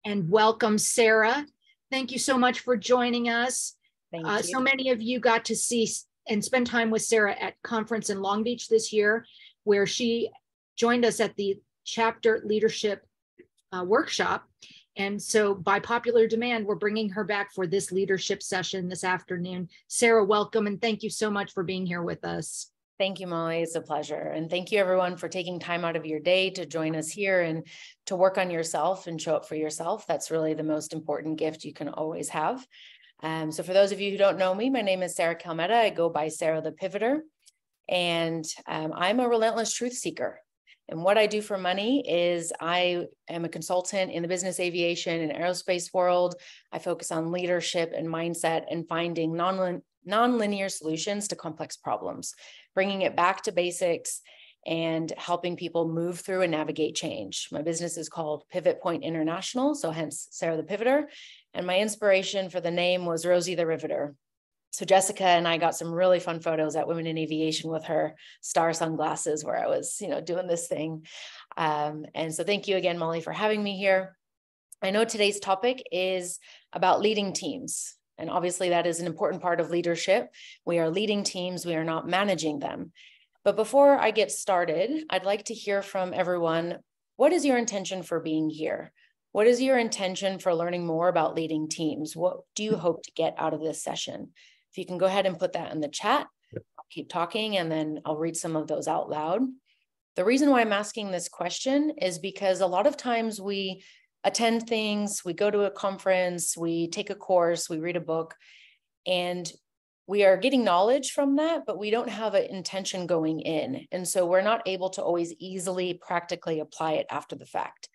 And welcome, Sarah. Thank you so much for joining us. Thank you. So many of you got to see and spend time with Sarah at conference in Long Beach this year, where she joined us at the chapter leadership workshop. And so by popular demand, we're bringing her back for this leadership session this afternoon. Sarah, welcome, and thank you so much for being here with us. Thank you, Molly. It's a pleasure. And thank you, everyone, for taking time out of your day to join us here and to work on yourself and show up for yourself. That's really the most important gift you can always have. So for those of you who don't know me, my name is Sarah Kalmeta. I go by Sarah the Pivoter, and I'm a relentless truth seeker. And what I do for money is I am a consultant in the business aviation and aerospace world. I focus on leadership and mindset and finding non-linear solutions to complex problems, bringing it back to basics and helping people move through and navigate change. My business is called Pivot Point International, so hence Sarah the Pivoter. And my inspiration for the name was Rosie the Riveter. So Jessica and I got some really fun photos at Women in Aviation with her star sunglasses where I was, doing this thing. And so thank you again, Molly, for having me here. I know today's topic is about leading teams. And obviously that is an important part of leadership. We are leading teams, we are not managing them. But before I get started, I'd like to hear from everyone, what is your intention for being here? What is your intention for learning more about leading teams? What do you hope to get out of this session? If you can go ahead and put that in the chat, I'll keep talking and then I'll read some of those out loud. The reason why I'm asking this question is because a lot of times we attend things, we go to a conference, we take a course, we read a book, and we are getting knowledge from that, but we don't have an intention going in. And so we're not able to always easily practically apply it after the fact.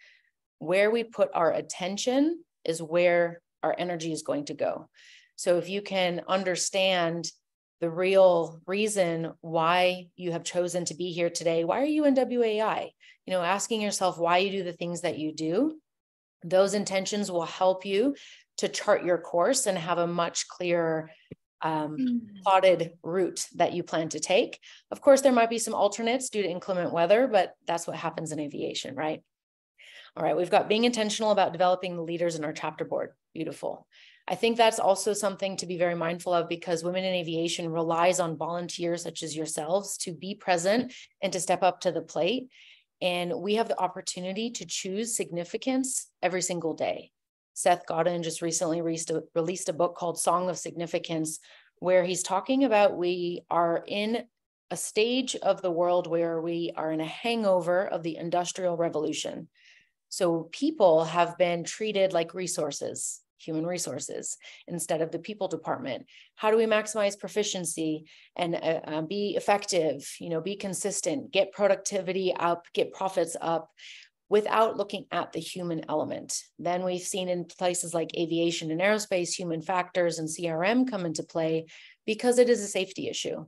Where we put our attention is where our energy is going to go. So if you can understand the real reason why you have chosen to be here today, why are you in WAI? Asking yourself why you do the things that you do, those intentions will help you to chart your course and have a much clearer plotted route that you plan to take. Of course, there might be some alternates due to inclement weather, but that's what happens in aviation, right? All right, we've got being intentional about developing the leaders in our chapter board. Beautiful. I think that's also something to be very mindful of because Women in Aviation relies on volunteers such as yourselves to be present and to step up to the plate. And we have the opportunity to choose significance every single day. Seth Godin just recently released a book called Song of Significance, where he's talking about we are in a stage of the world where we are in a hangover of the Industrial Revolution. So people have been treated like resources, human resources, instead of the people department. How do we maximize proficiency and be effective, be consistent, get productivity up, get profits up without looking at the human element? Then we've seen in places like aviation and aerospace, human factors and CRM come into play because it is a safety issue.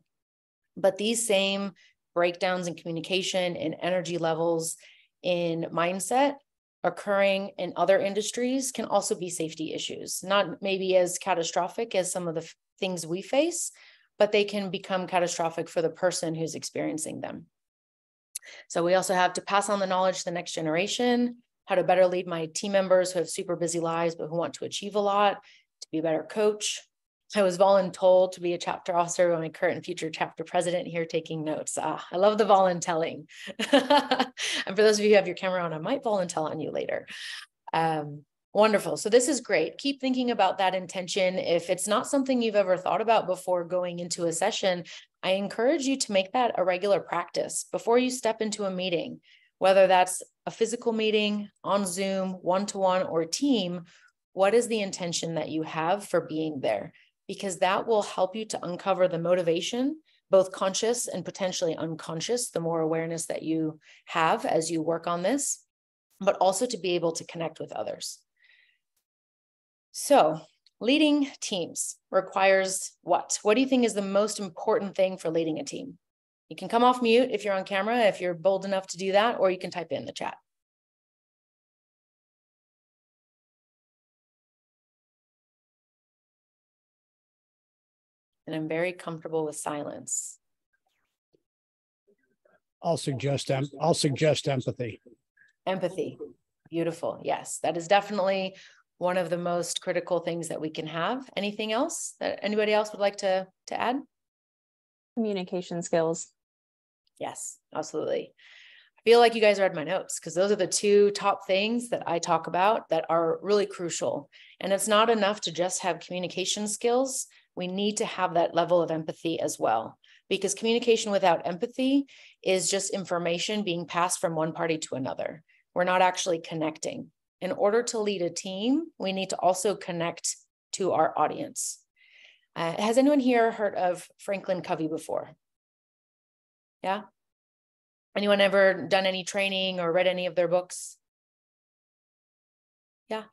But these same breakdowns in communication and energy levels in mindset occurring in other industries can also be safety issues, not maybe as catastrophic as some of the things we face, but they can become catastrophic for the person who's experiencing them. So we also have to pass on the knowledge to the next generation, how to better lead my team members who have super busy lives, but who want to achieve a lot, to be a better coach. I was voluntold to be a chapter officer by my current and future chapter president here taking notes. I love the voluntelling. And for those of you who have your camera on, I might voluntel on you later. Wonderful. So this is great. Keep thinking about that intention. If it's not something you've ever thought about before going into a session, I encourage you to make that a regular practice before you step into a meeting, whether that's a physical meeting, on Zoom, one-to-one, or team. What is the intention that you have for being there? Because that will help you to uncover the motivation, both conscious and potentially unconscious, the more awareness that you have as you work on this, but also to be able to connect with others. So leading teams requires what? What do you think is the most important thing for leading a team? You can come off mute if you're on camera, if you're bold enough to do that, or you can type in the chat. And I'm very comfortable with silence. I'll suggest empathy. Empathy. Beautiful. Yes, that is definitely one of the most critical things that we can have. Anything else that anybody else would like to add? Communication skills. Yes, absolutely. I feel like you guys read my notes because those are the two top things that I talk about that are really crucial. And it's not enough to just have communication skills. We need to have that level of empathy as well, because communication without empathy is just information being passed from one party to another. We're not actually connecting. In order to lead a team, we need to also connect to our audience. Has anyone here heard of Franklin Covey before? Yeah? Anyone ever done any training or read any of their books? Yeah.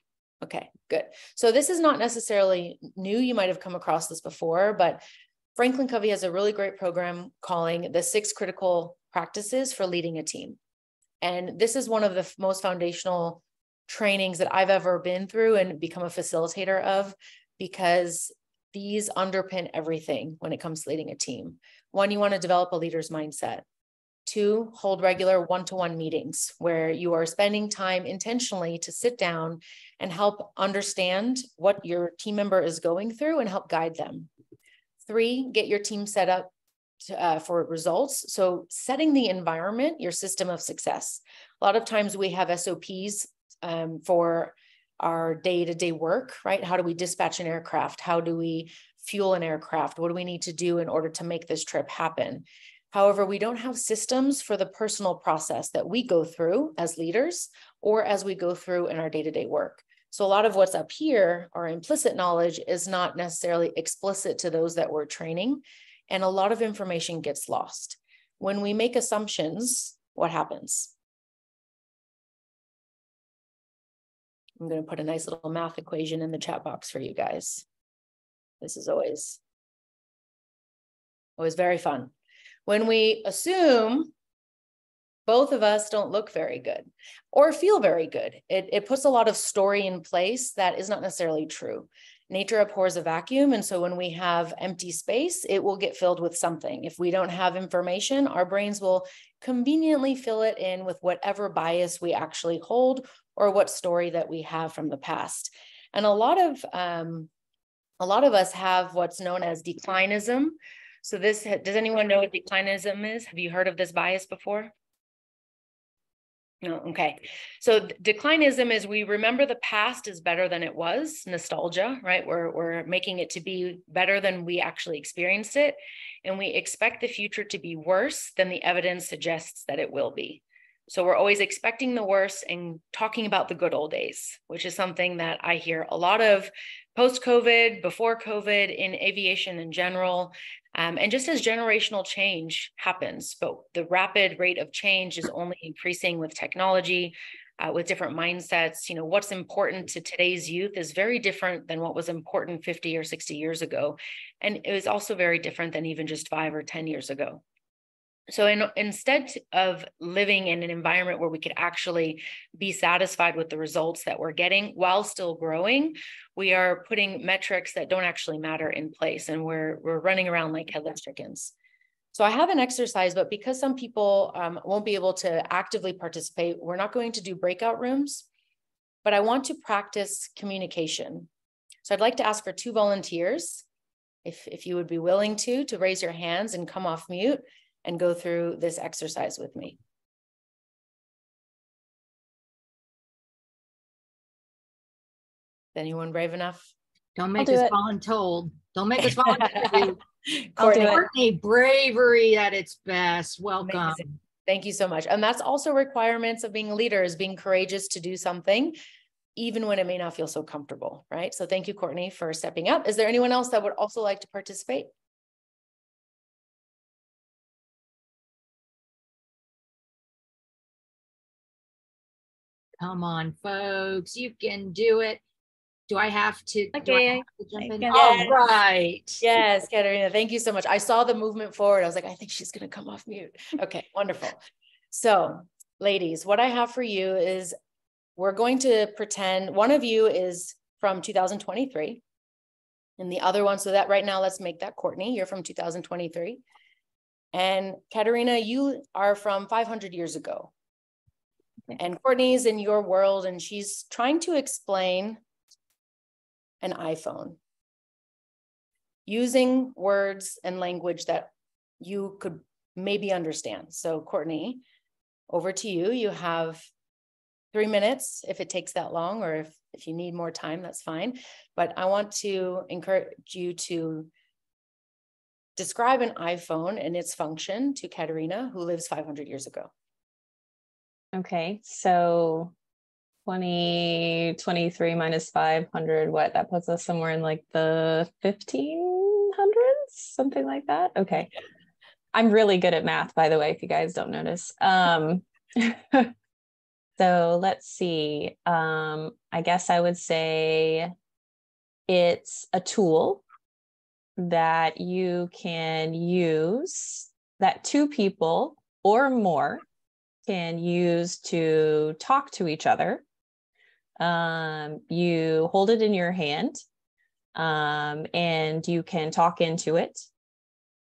Okay, good. So this is not necessarily new. You might have come across this before, but Franklin Covey has a really great program calling the 6 critical practices for leading a team. And this is one of the most foundational trainings that I've ever been through and become a facilitator of, because these underpin everything when it comes to leading a team. 1, you want to develop a leader's mindset. 2, hold regular one-to-one meetings where you are spending time intentionally to sit down and help understand what your team member is going through and help guide them. 3, get your team set up for results. So setting the environment, your system of success. A lot of times we have SOPs for our day-to-day work, right? How do we dispatch an aircraft? How do we fuel an aircraft? What do we need to do in order to make this trip happen? However, we don't have systems for the personal process that we go through as leaders or as we go through in our day-to-day work. So a lot of what's up here, our implicit knowledge, is not necessarily explicit to those that we're training. And a lot of information gets lost. When we make assumptions, what happens? I'm going to put a nice little math equation in the chat box for you guys. This is always very fun. When we assume, both of us don't look very good or feel very good. It puts a lot of story in place that is not necessarily true. Nature abhors a vacuum. And so when we have empty space, it will get filled with something. If we don't have information, our brains will conveniently fill it in with whatever bias we actually hold or what story that we have from the past. And a lot of us have what's known as declinism. So does anyone know what declinism is? Have you heard of this bias before? No, okay. So declinism is we remember the past is better than it was, nostalgia, right? We're making it to be better than we actually experienced it. And we expect the future to be worse than the evidence suggests that it will be. So we're always expecting the worst and talking about the good old days, which is something that I hear a lot of post-COVID, before COVID, in aviation in general. And just as generational change happens, but the rapid rate of change is only increasing with technology, with different mindsets. You know, what's important to today's youth is very different than what was important 50 or 60 years ago. And it was also very different than even just 5 or 10 years ago. So instead of living in an environment where we could actually be satisfied with the results that we're getting while still growing, we are putting metrics that don't actually matter in place, and we're running around like headless chickens. So I have an exercise, but because some people won't be able to actively participate, we're not going to do breakout rooms, but I want to practice communication. So I'd like to ask for 2 volunteers, if you would be willing to raise your hands and come off mute and go through this exercise with me. Anyone brave enough? Don't make us voluntold. Don't make us volunteer. Courtney, bravery at its best. Welcome. Amazing. Thank you so much. And that's also requirements of being a leader, is being courageous to do something, even when it may not feel so comfortable, right? So thank you, Courtney, for stepping up. Is there anyone else that would also like to participate? Come on, folks, you can do it. Do I have to, okay, jump in? Yes. All right. Yes, Katerina, thank you so much. I saw the movement forward. I was like, I think she's going to come off mute. Okay, wonderful. So ladies, what I have for you is we're going to pretend one of you is from 2023 and the other one. So that right now, let's make that Courtney. You're from 2023. And Katerina, you are from 500 years ago. And Courtney's in your world, and she's trying to explain an iPhone using words and language that you could maybe understand. So Courtney, over to you. You have 3 minutes if it takes that long, or if you need more time, that's fine. But I want to encourage you to describe an iPhone and its function to Katerina, who lives 500 years ago. Okay, so 2023 minus 500, what? That puts us somewhere in like the 1500s, something like that. Okay. I'm really good at math, by the way, if you guys don't notice. So let's see. I guess I would say it's a tool that you can use, that two people or more can use to talk to each other. You hold it in your hand, and you can talk into it,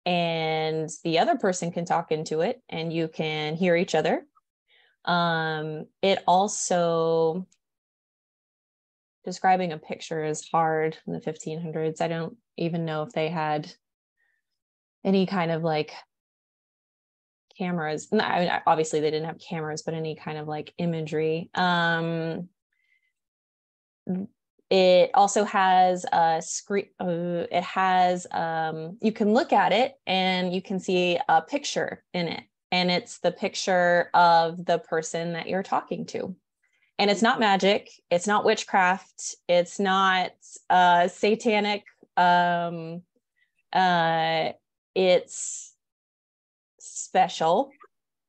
and the other person can talk into it, and you can hear each other. It also, describing a picture is hard in the 1500s. I don't even know if they had any kind of like cameras. No, I mean, obviously they didn't have cameras, but any kind of like imagery. It also has a screen. It has, you can look at it and you can see a picture in it. And it's the picture of the person that you're talking to. And it's not magic. It's not witchcraft. It's not satanic. It's special.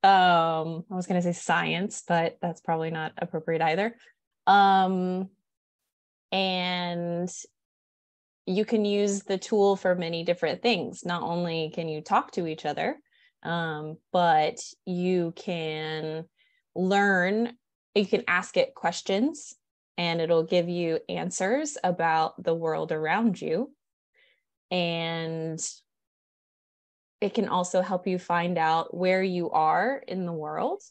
I was going to say science, but that's probably not appropriate either. And you can use the tool for many different things. Not only can you talk to each other, but you can learn, you can ask it questions and it'll give you answers about the world around you. And it can also help you find out where you are in the world.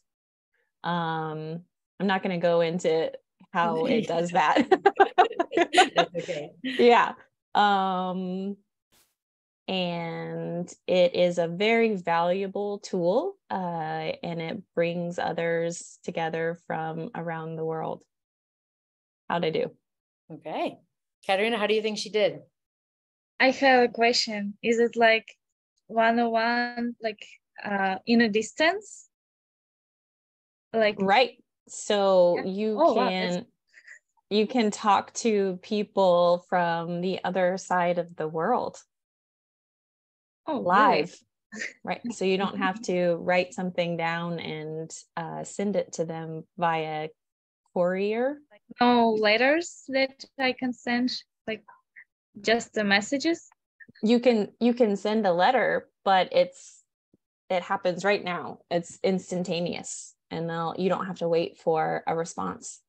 I'm not going to go into how it does that. That's okay. Yeah. And it is a very valuable tool, and it brings others together from around the world. How'd I do? Okay. Katerina, how do you think she did? I have a question. Is it like 101, like in a distance? Like right. So yeah. you can talk to people from the other side of the world. Live. Really? Right. So you don't have to write something down and send it to them via courier. Like no letters that I can send, like just the messages. You can send a letter, but it happens right now. It's instantaneous, and you don't have to wait for a response.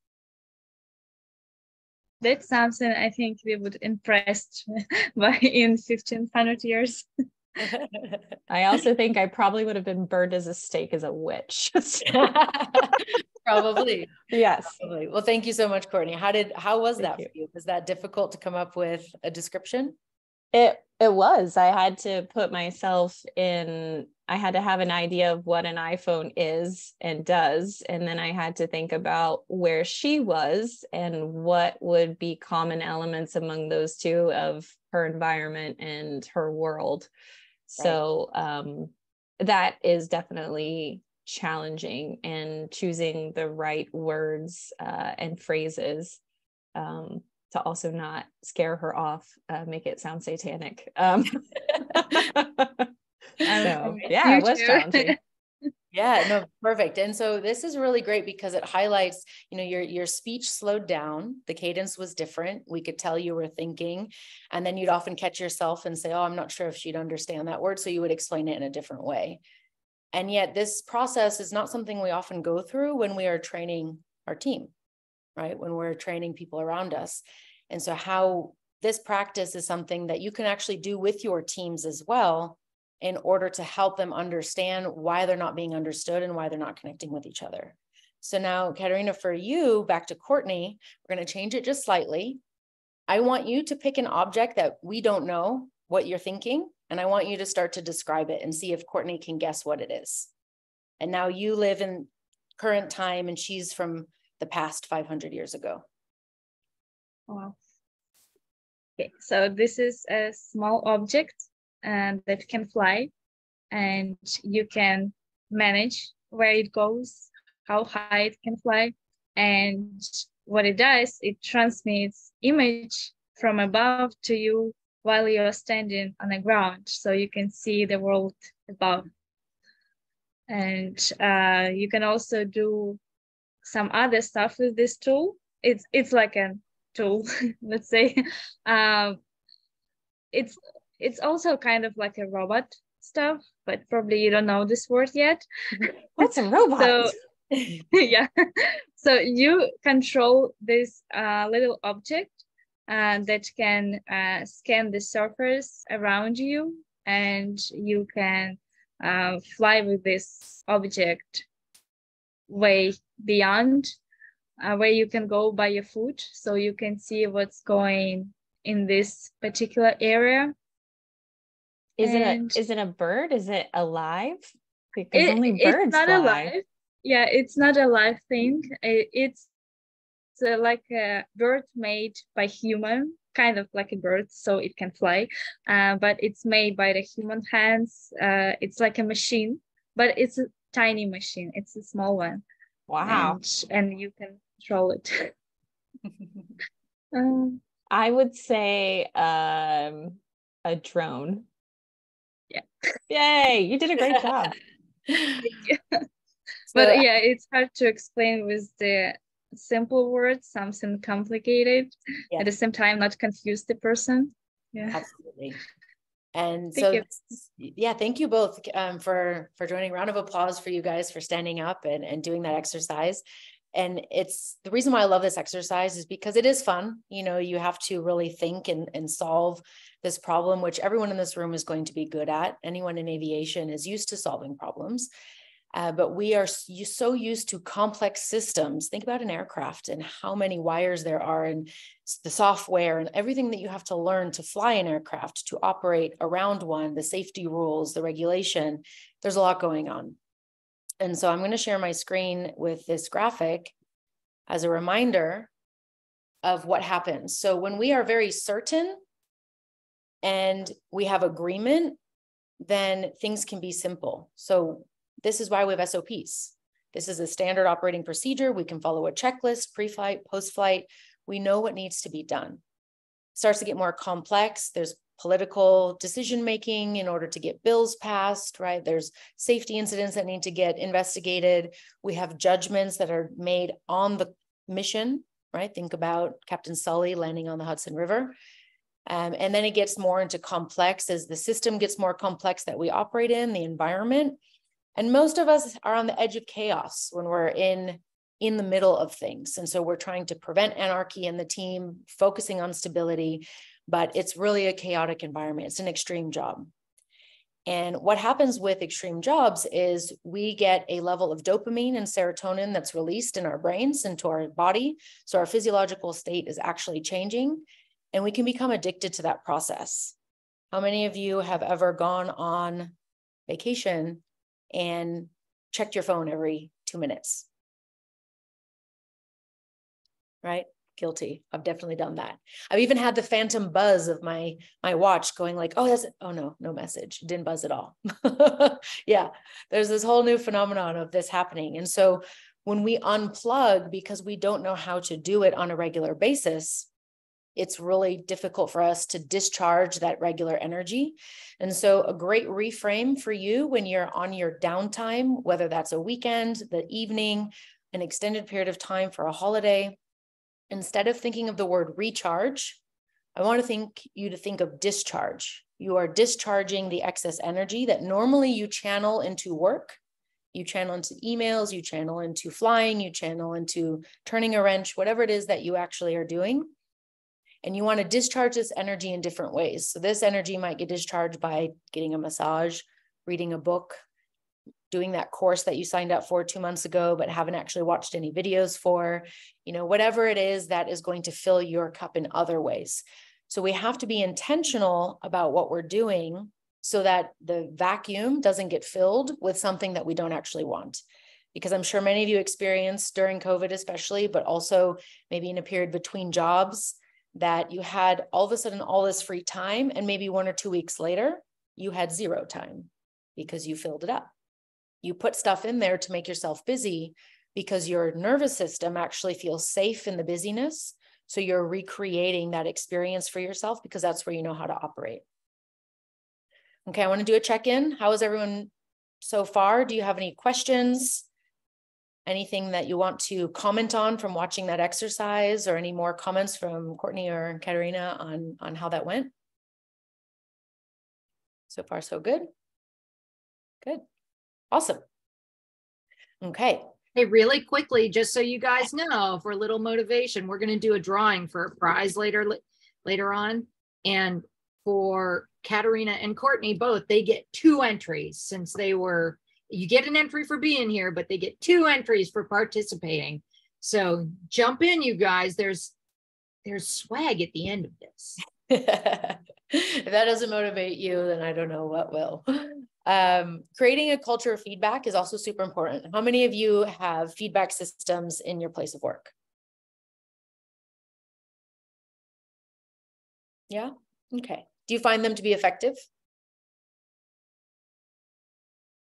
That's something I think we would impressed by in 1500 years. I also think I probably would have been burned as a stake as a witch. Probably. Yes. Probably. Well, thank you so much, Courtney. How was that for you? Was that difficult to come up with a description? It was. I had to put myself in, I had to have an idea of what an iPhone is and does. And then I had to think about where she was and what would be common elements among those two of her environment and her world. So that is definitely challenging, and choosing the right words and phrases to also not scare her off, make it sound satanic. So yeah, it was challenging. Yeah, no, perfect. And so this is really great because it highlights, your speech slowed down. The cadence was different. We could tell you were thinking, and then you'd often catch yourself and say, oh, I'm not sure if she'd understand that word. So you would explain it in a different way. And yet this process is not something we often go through when we are training our team, right? When we're training people around us. And so how this practice is something that you can actually do with your teams as well, in order to help them understand why they're not being understood and why they're not connecting with each other. So now, Katerina, for you, back to Courtney, we're going to change it just slightly. I want you to pick an object that we don't know what you're thinking, and I want you to start to describe it and see if Courtney can guess what it is. And now you live in current time, and she's from the past 500 years ago. Wow. Okay, so this is a small object that can fly, and you can manage where it goes, how high it can fly, and what it does, it transmits image from above to you while you're standing on the ground, so you can see the world above. And you can also do some other stuff with this tool. It's like a tool, let's say. It's also kind of like a robot stuff, but probably you don't know this word yet. What's a robot? So, yeah. So you control this little object that can scan the surface around you, and you can fly with this object way beyond where you can go by your foot, so you can see what's going in this particular area. Is it a bird? Is it alive? Because only birds it's not fly. alive. Yeah, it's not a live thing. It's like a bird made by human, kind of like a bird, so it can fly, but it's made by the human hands. It's like a machine, but it's a tiny machine. It's a small one. Wow. And you can control it. I would say a drone. Yeah. Yay, you did a great job. Yeah. But yeah, it's hard to explain with the simple words, something complicated. Yeah. At the same time, not confuse the person. Yeah, absolutely. And thank you. Thank you both for joining. Round of applause for you guys for standing up and doing that exercise. And it's the reason why I love this exercise is because it is fun. You know, you have to really think and solve this problem, which everyone in this room is going to be good at. Anyone in aviation is used to solving problems. But we are so used to complex systems. Think about an aircraft and how many wires there are, and the software and everything that you have to learn to fly an aircraft, to operate around one, the safety rules, the regulation. There's a lot going on. And so I'm going to share my screen with this graphic as a reminder of what happens. So when we are very certain and we have agreement, then things can be simple. So this is why we have SOPs. This is a standard operating procedure. We can follow a checklist, pre-flight, post-flight. We know what needs to be done. It starts to get more complex. There's political decision-making in order to get bills passed, right? There's safety incidents that need to get investigated. We have judgments that are made on the mission, right? Think about Captain Sully landing on the Hudson River. And then it gets more into complex as the system gets more complex that we operate in, the environment. And most of us are on the edge of chaos when we're in the middle of things. And so we're trying to prevent anarchy in the team, focusing on stability, but it's really a chaotic environment. It's an extreme job. And what happens with extreme jobs is we get a level of dopamine and serotonin that's released in our brains into our body. So our physiological state is actually changing, and we can become addicted to that process. How many of you have ever gone on vacation and checked your phone every 2 minutes? Right? Guilty. I've definitely done that. I've even had the phantom buzz of my watch going like, oh no message. It didn't buzz at all. Yeah, there's this whole new phenomenon of this happening. And so when we unplug because we don't know how to do it on a regular basis, it's really difficult for us to discharge that regular energy. And so a great reframe for you when you're on your downtime, whether that's a weekend, the evening, an extended period of time for a holiday, instead of thinking of the word recharge, I want you to think of discharge. You are discharging the excess energy that normally you channel into work, you channel into emails, you channel into flying, you channel into turning a wrench, whatever it is that you actually are doing. And you want to discharge this energy in different ways. So this energy might get discharged by getting a massage, reading a book, doing that course that you signed up for 2 months ago, but haven't actually watched any videos for, whatever it is that is going to fill your cup in other ways. So we have to be intentional about what we're doing so that the vacuum doesn't get filled with something that we don't actually want. Because I'm sure many of you experienced during COVID especially, but also maybe in a period between jobs, that you had all of a sudden all this free time, and maybe 1 or 2 weeks later, you had zero time because you filled it up. You put stuff in there to make yourself busy because your nervous system actually feels safe in the busyness. So you're recreating that experience for yourself because that's where you know how to operate. Okay, I want to do a check-in. How is everyone so far? Do you have any questions? Anything that you want to comment on from watching that exercise, or any more comments from Courtney or Katerina on how that went? So far, so good. Good. Awesome. Okay. Hey, really quickly, just so you guys know, for a little motivation, we're going to do a drawing for a prize later on. And for Katerina and Courtney, both, they get 2 entries since you get an entry for being here, but they get 2 entries for participating. So jump in, you guys. There's swag at the end of this. If that doesn't motivate you, then I don't know what will. Creating a culture of feedback is also super important. How many of you have feedback systems in your place of work? Yeah? Okay. Do you find them to be effective?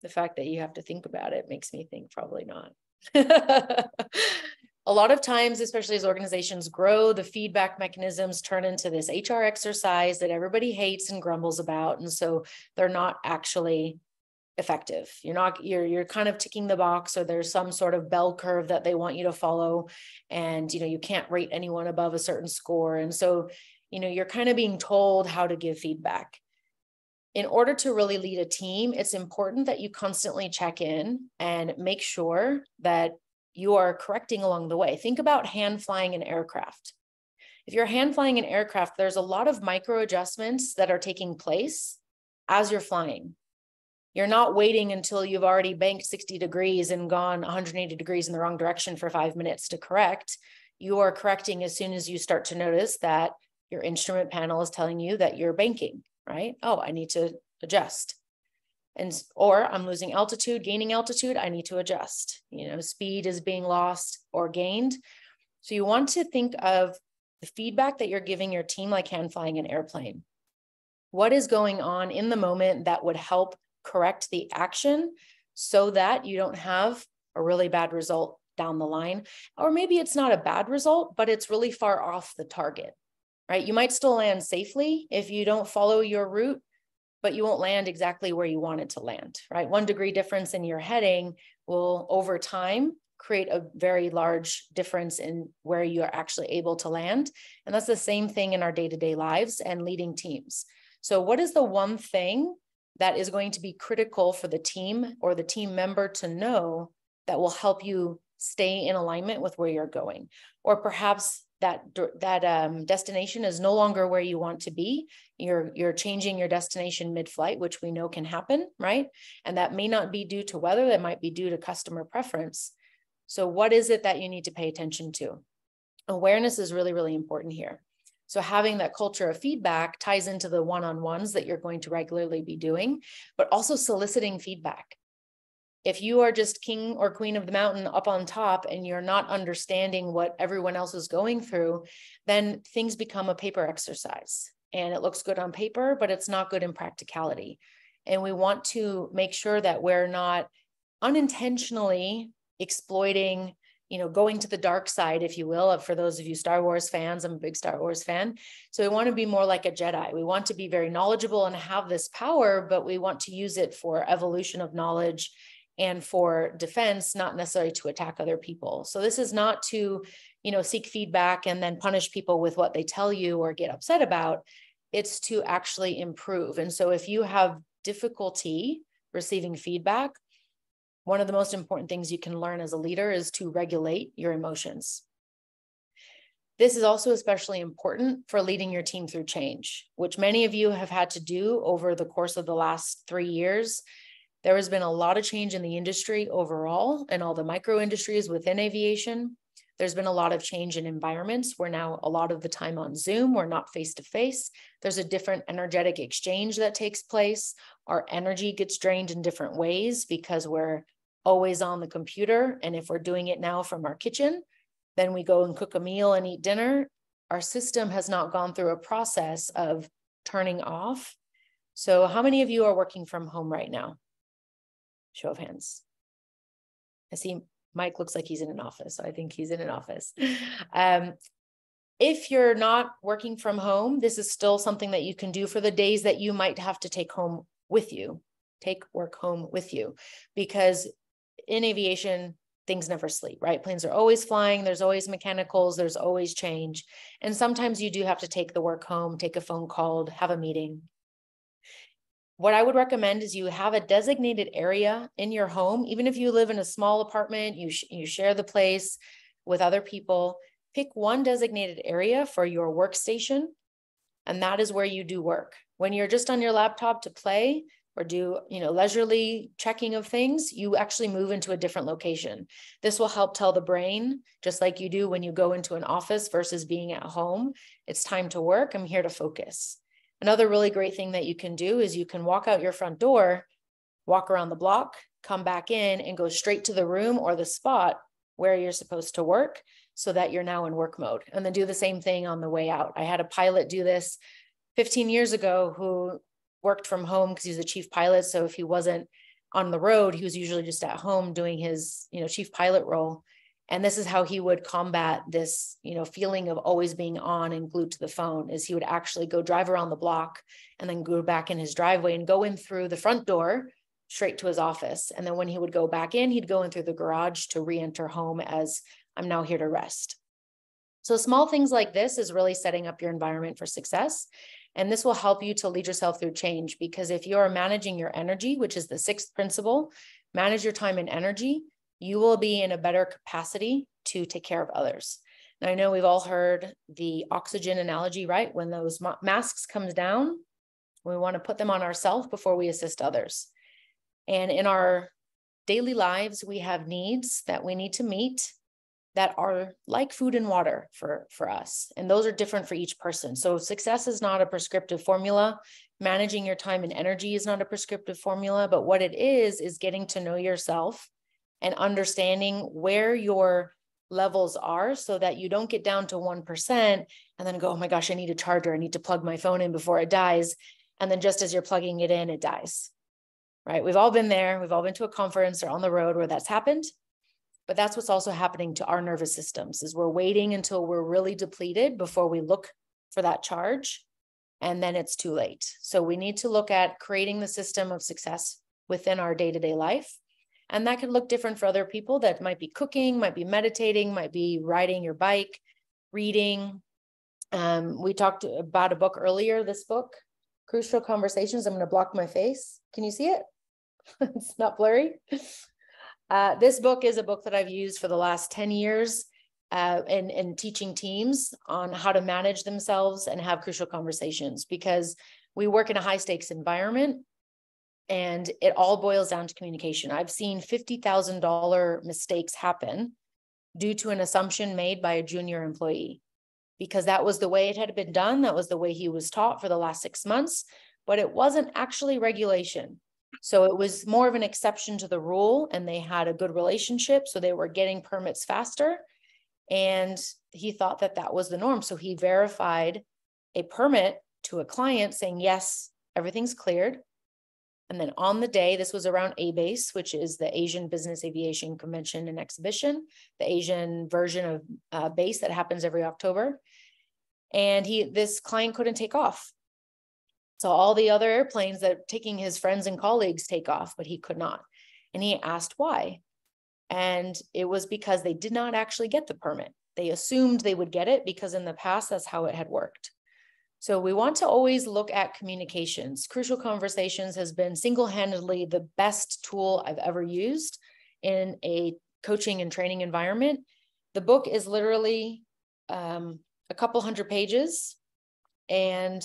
The fact that you have to think about it makes me think probably not. A lot of times, especially as organizations grow, the feedback mechanisms turn into this HR exercise that everybody hates and grumbles about. And so they're not actually effective. You're kind of ticking the box, or there's some sort of bell curve that they want you to follow. And, you can't rate anyone above a certain score. And so, you're kind of being told how to give feedback. In order to really lead a team, it's important that you constantly check in and make sure that you are correcting along the way. Think about hand flying an aircraft. If you're hand flying an aircraft, there's a lot of micro adjustments that are taking place as you're flying. You're not waiting until you've already banked 60 degrees and gone 180 degrees in the wrong direction for 5 minutes to correct. You are correcting as soon as you start to notice that your instrument panel is telling you that you're banking, right? Oh, I need to adjust. Or I'm losing altitude, gaining altitude, I need to adjust. Speed is being lost or gained. So you want to think of the feedback that you're giving your team like hand flying an airplane. What is going on in the moment that would help correct the action so that you don't have a really bad result down the line? Or maybe it's not a bad result, but it's really far off the target, right? You might still land safely if you don't follow your route, but you won't land exactly where you wanted to land, right? 1 degree difference in your heading will, over time, create a very large difference in where you are actually able to land. And that's the same thing in our day-to-day lives and leading teams. So what is the one thing that is going to be critical for the team or the team member to know that will help you stay in alignment with where you're going? Or perhaps that destination is no longer where you want to be. You're changing your destination mid-flight, which we know can happen, right? And that may not be due to weather, that might be due to customer preference. So what is it that you need to pay attention to? Awareness is really, really important here. So having that culture of feedback ties into the one-on-ones that you're going to regularly be doing, but also soliciting feedback. If you are just king or queen of the mountain up on top and you're not understanding what everyone else is going through, then things become a paper exercise. And it looks good on paper, but it's not good in practicality. And we want to make sure that we're not unintentionally exploiting, going to the dark side, if you will. For those of you Star Wars fans, I'm a big Star Wars fan. So we want to be more like a Jedi. We want to be very knowledgeable and have this power, but we want to use it for evolution of knowledge and for defense, not necessarily to attack other people. So this is not to, seek feedback and then punish people with what they tell you or get upset about. It's to actually improve. And so if you have difficulty receiving feedback, one of the most important things you can learn as a leader is to regulate your emotions. This is also especially important for leading your team through change, which many of you have had to do over the course of the last 3 years. There has been a lot of change in the industry overall and all the micro industries within aviation. There's been a lot of change in environments. We're now a lot of the time on Zoom. We're not face-to-face. There's a different energetic exchange that takes place. Our energy gets drained in different ways because we're always on the computer. And if we're doing it now from our kitchen, then we go and cook a meal and eat dinner. Our system has not gone through a process of turning off. So how many of you are working from home right now? Show of hands. I see Mike looks like he's in an office. So I think he's in an office. If you're not working from home, this is still something that you can do for the days that you might have to take home with you. Take work home with you. Because in aviation, things never sleep, right? Planes are always flying. There's always mechanicals. There's always change. And sometimes you do have to take the work home, take a phone call, have a meeting. What I would recommend is you have a designated area in your home. Even if you live in a small apartment, you share the place with other people, pick one designated area for your workstation. And that is where you do work. When you're just on your laptop to play or do, leisurely checking of things, you actually move into a different location. This will help tell the brain, just like you do when you go into an office versus being at home, it's time to work. I'm here to focus. Another really great thing that you can do is you can walk out your front door, walk around the block, come back in and go straight to the room or the spot where you're supposed to work so that you're now in work mode. And then do the same thing on the way out. I had a pilot do this 15 years ago who worked from home because he was a chief pilot. So if he wasn't on the road, he was usually just at home doing his, chief pilot role. And this is how he would combat this, feeling of always being on and glued to the phone, is he would actually go drive around the block and then go back in his driveway and go in through the front door straight to his office. And then when he would go back in, he'd go in through the garage to re-enter home as I'm now here to rest. So small things like this is really setting up your environment for success. And this will help you to lead yourself through change, because if you are managing your energy, which is the sixth principle, manage your time and energy, you will be in a better capacity to take care of others. Now, I know we've all heard the oxygen analogy, right? When those masks comes down, we want to put them on ourselves before we assist others. And in our daily lives, we have needs that we need to meet that are like food and water for us. And those are different for each person. So success is not a prescriptive formula. Managing your time and energy is not a prescriptive formula, but what it is getting to know yourself and understanding where your levels are so that you don't get down to 1% and then go, oh my gosh, I need a charger. I need to plug my phone in before it dies. And then just as you're plugging it in, it dies, right? We've all been there. We've all been to a conference or on the road where that's happened. But that's what's also happening to our nervous systems, is we're waiting until we're really depleted before we look for that charge. And then it's too late. So we need to look at creating the system of success within our day-to-day life. And that could look different for other people. That might be cooking, might be meditating, might be riding your bike, reading. We talked about a book earlier, this book, Crucial Conversations. I'm going to block my face. Can you see it? It's not blurry. This book is a book that I've used for the last 10 years in teaching teams on how to manage themselves and have crucial conversations, because we work in a high stakes environment and it all boils down to communication. I've seen $50,000 mistakes happen due to an assumption made by a junior employee, because that was the way it had been done. That was the way he was taught for the last 6 months, but it wasn't actually regulation. So it was more of an exception to the rule, and they had a good relationship. So they were getting permits faster. And he thought that that was the norm. So he verified a permit to a client saying, yes, everything's cleared. And then on the day, this was around ABASE, which is the Asian Business Aviation Convention and Exhibition, the Asian version of BASE that happens every October. And this client couldn't take off. So all the other airplanes that taking his friends and colleagues take off, but he could not. And he asked why. And it was because they did not actually get the permit. They assumed they would get it because in the past, that's how it had worked. So we want to always look at communications. Crucial Conversations has been single-handedly the best tool I've ever used in a coaching and training environment. The book is literally a couple hundred pages, and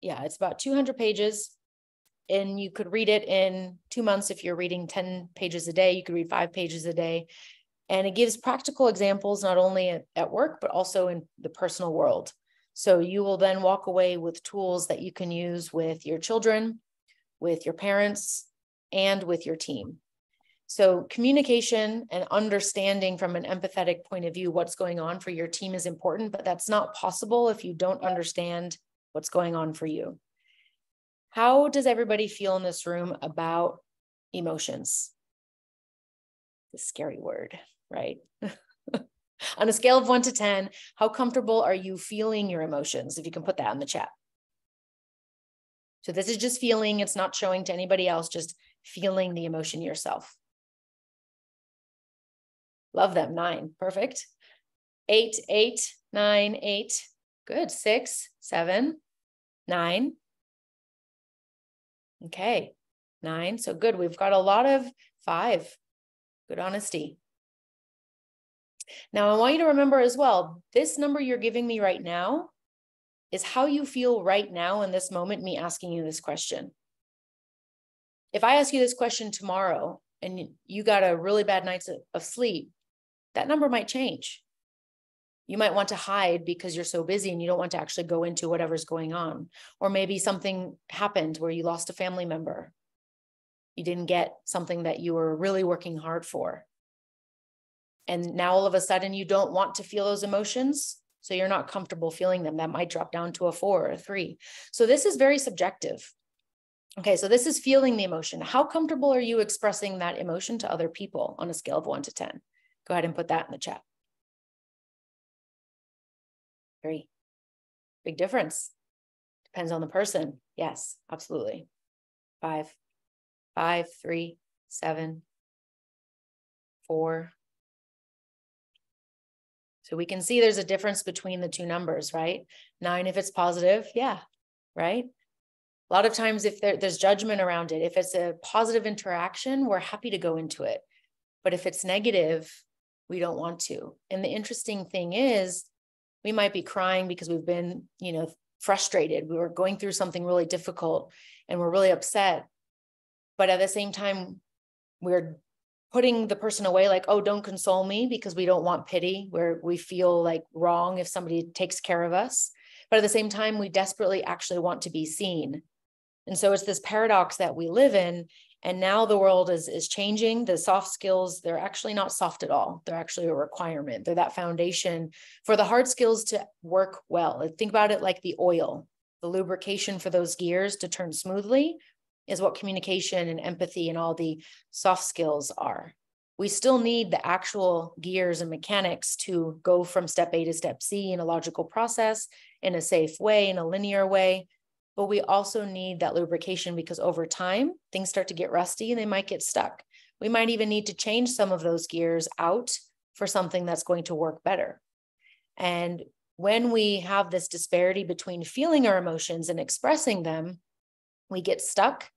yeah, it's about 200 pages. and you could read it in 2 months. If you're reading 10 pages a day, you could read 5 pages a day. And it gives practical examples, not only at work, but also in the personal world. So you will then walk away with tools that you can use with your children, with your parents, and with your team. So communication and understanding from an empathetic point of view what's going on for your team is important, but that's not possible if you don't understand what's going on for you. How does everybody feel in this room about emotions? The scary word, right? On a scale of 1 to 10, how comfortable are you feeling your emotions? If you can put that in the chat. So this is just feeling, it's not showing to anybody else, just feeling the emotion yourself. Love them. 9, perfect. 8, 8, 9, 8, good. 6, 7, 9. Okay, 9, so good. We've got a lot of 5, good honesty. Now I want you to remember as well, this number you're giving me right now is how you feel right now in this moment, me asking you this question. If I ask you this question tomorrow and you got a really bad night of sleep, that number might change. You might want to hide because you're so busy and you don't want to actually go into whatever's going on. Or maybe something happened where you lost a family member. You didn't get something that you were really working hard for. And now all of a sudden you don't want to feel those emotions. So you're not comfortable feeling them. That might drop down to a 4 or a 3. So this is very subjective. Okay, so this is feeling the emotion. How comfortable are you expressing that emotion to other people on a scale of 1 to 10? Go ahead and put that in the chat. 3. Big difference. Depends on the person. Yes, absolutely. 5, 5, 3, 7, 4. So we can see there's a difference between the two numbers, right? 9 if it's positive, yeah, right? A lot of times if there's judgment around it, if it's a positive interaction, we're happy to go into it. But if it's negative, we don't want to. And the interesting thing is, we might be crying because we've been, frustrated. We were going through something really difficult and we're really upset. But at the same time, we're putting the person away like, oh, don't console me, because we don't want pity, where we feel like wrong if somebody takes care of us. But at the same time, we desperately actually want to be seen. And so it's this paradox that we live in. And now the world is changing. The soft skills, they're actually not soft at all. They're actually a requirement. They're that foundation for the hard skills to work well. Think about it like the oil, the lubrication for those gears to turn smoothly is what communication and empathy and all the soft skills are. We still need the actual gears and mechanics to go from step A to step C in a logical process, in a safe way, in a linear way. But we also need that lubrication because over time, things start to get rusty and they might get stuck. We might even need to change some of those gears out for something that's going to work better. And when we have this disparity between feeling our emotions and expressing them, we get stuck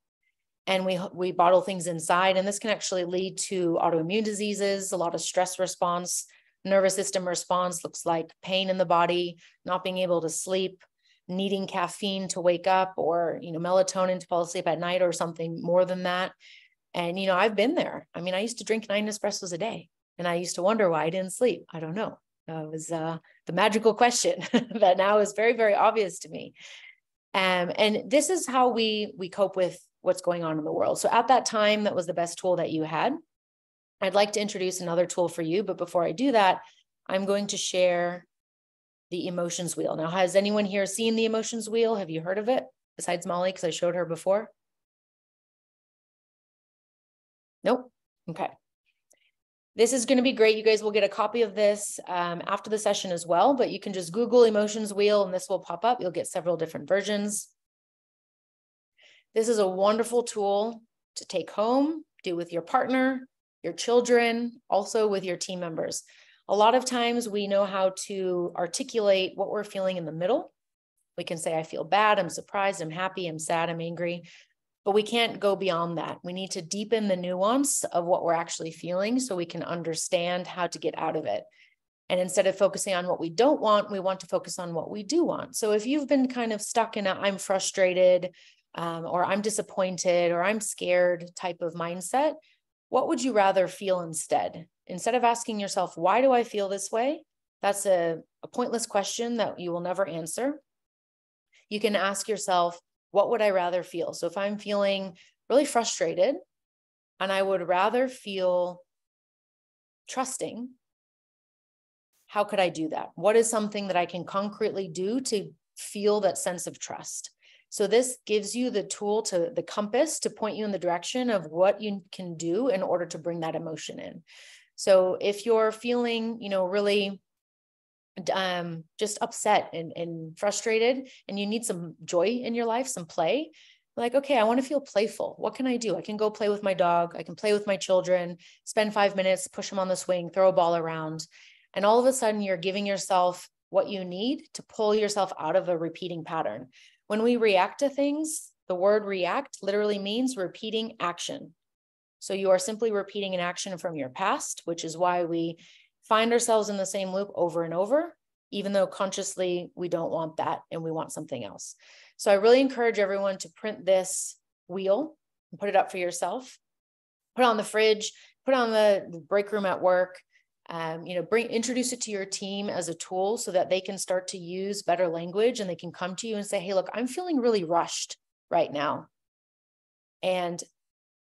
and we bottle things inside. And this can actually lead to autoimmune diseases, a lot of stress response, nervous system response looks like pain in the body, not being able to sleep, needing caffeine to wake up, or, melatonin to fall asleep at night, or something more than that. And, I've been there. I mean, I used to drink 9 espressos a day and I used to wonder why I didn't sleep. I don't know. It was the magical question that now is very, very obvious to me. And this is how we cope with what's going on in the world. So at that time, that was the best tool that you had. I'd like to introduce another tool for you. But before I do that, I'm going to share the emotions wheel. Now, has anyone here seen the emotions wheel? Have you heard of it besides Molly? Because I showed her before. Nope. Okay. This is going to be great. You guys will get a copy of this after the session as well, but you can just Google emotions wheel and this will pop up. You'll get several different versions. This is a wonderful tool to take home, do with your partner, your children, also with your team members. A lot of times we know how to articulate what we're feeling in the middle. We can say, I feel bad, I'm surprised, I'm happy, I'm sad, I'm angry, but we can't go beyond that. We need to deepen the nuance of what we're actually feeling so we can understand how to get out of it. And instead of focusing on what we don't want, we want to focus on what we do want. So if you've been kind of stuck in a, I'm frustrated, or I'm disappointed, or I'm scared type of mindset, what would you rather feel instead? Instead of asking yourself, why do I feel this way? That's a pointless question that you will never answer. You can ask yourself, what would I rather feel? So if I'm feeling really frustrated and I would rather feel trusting, how could I do that? What is something that I can concretely do to feel that sense of trust? So this gives you the tool, to the compass, to point you in the direction of what you can do in order to bring that emotion in. So if you're feeling, really just upset and frustrated, and you need some joy in your life, some play, like, okay, I want to feel playful. What can I do? I can go play with my dog. I can play with my children, spend 5 minutes, push them on the swing, throw a ball around. And all of a sudden you're giving yourself what you need to pull yourself out of a repeating pattern. When we react to things, the word react literally means repeating action. So you are simply repeating an action from your past, which is why we find ourselves in the same loop over and over, even though consciously we don't want that and we want something else. So I really encourage everyone to print this wheel and put it up for yourself, put it on the fridge, put it on the break room at work, introduce it to your team as a tool so that they can start to use better language, and they can come to you and say, hey, look, I'm feeling really rushed right now. And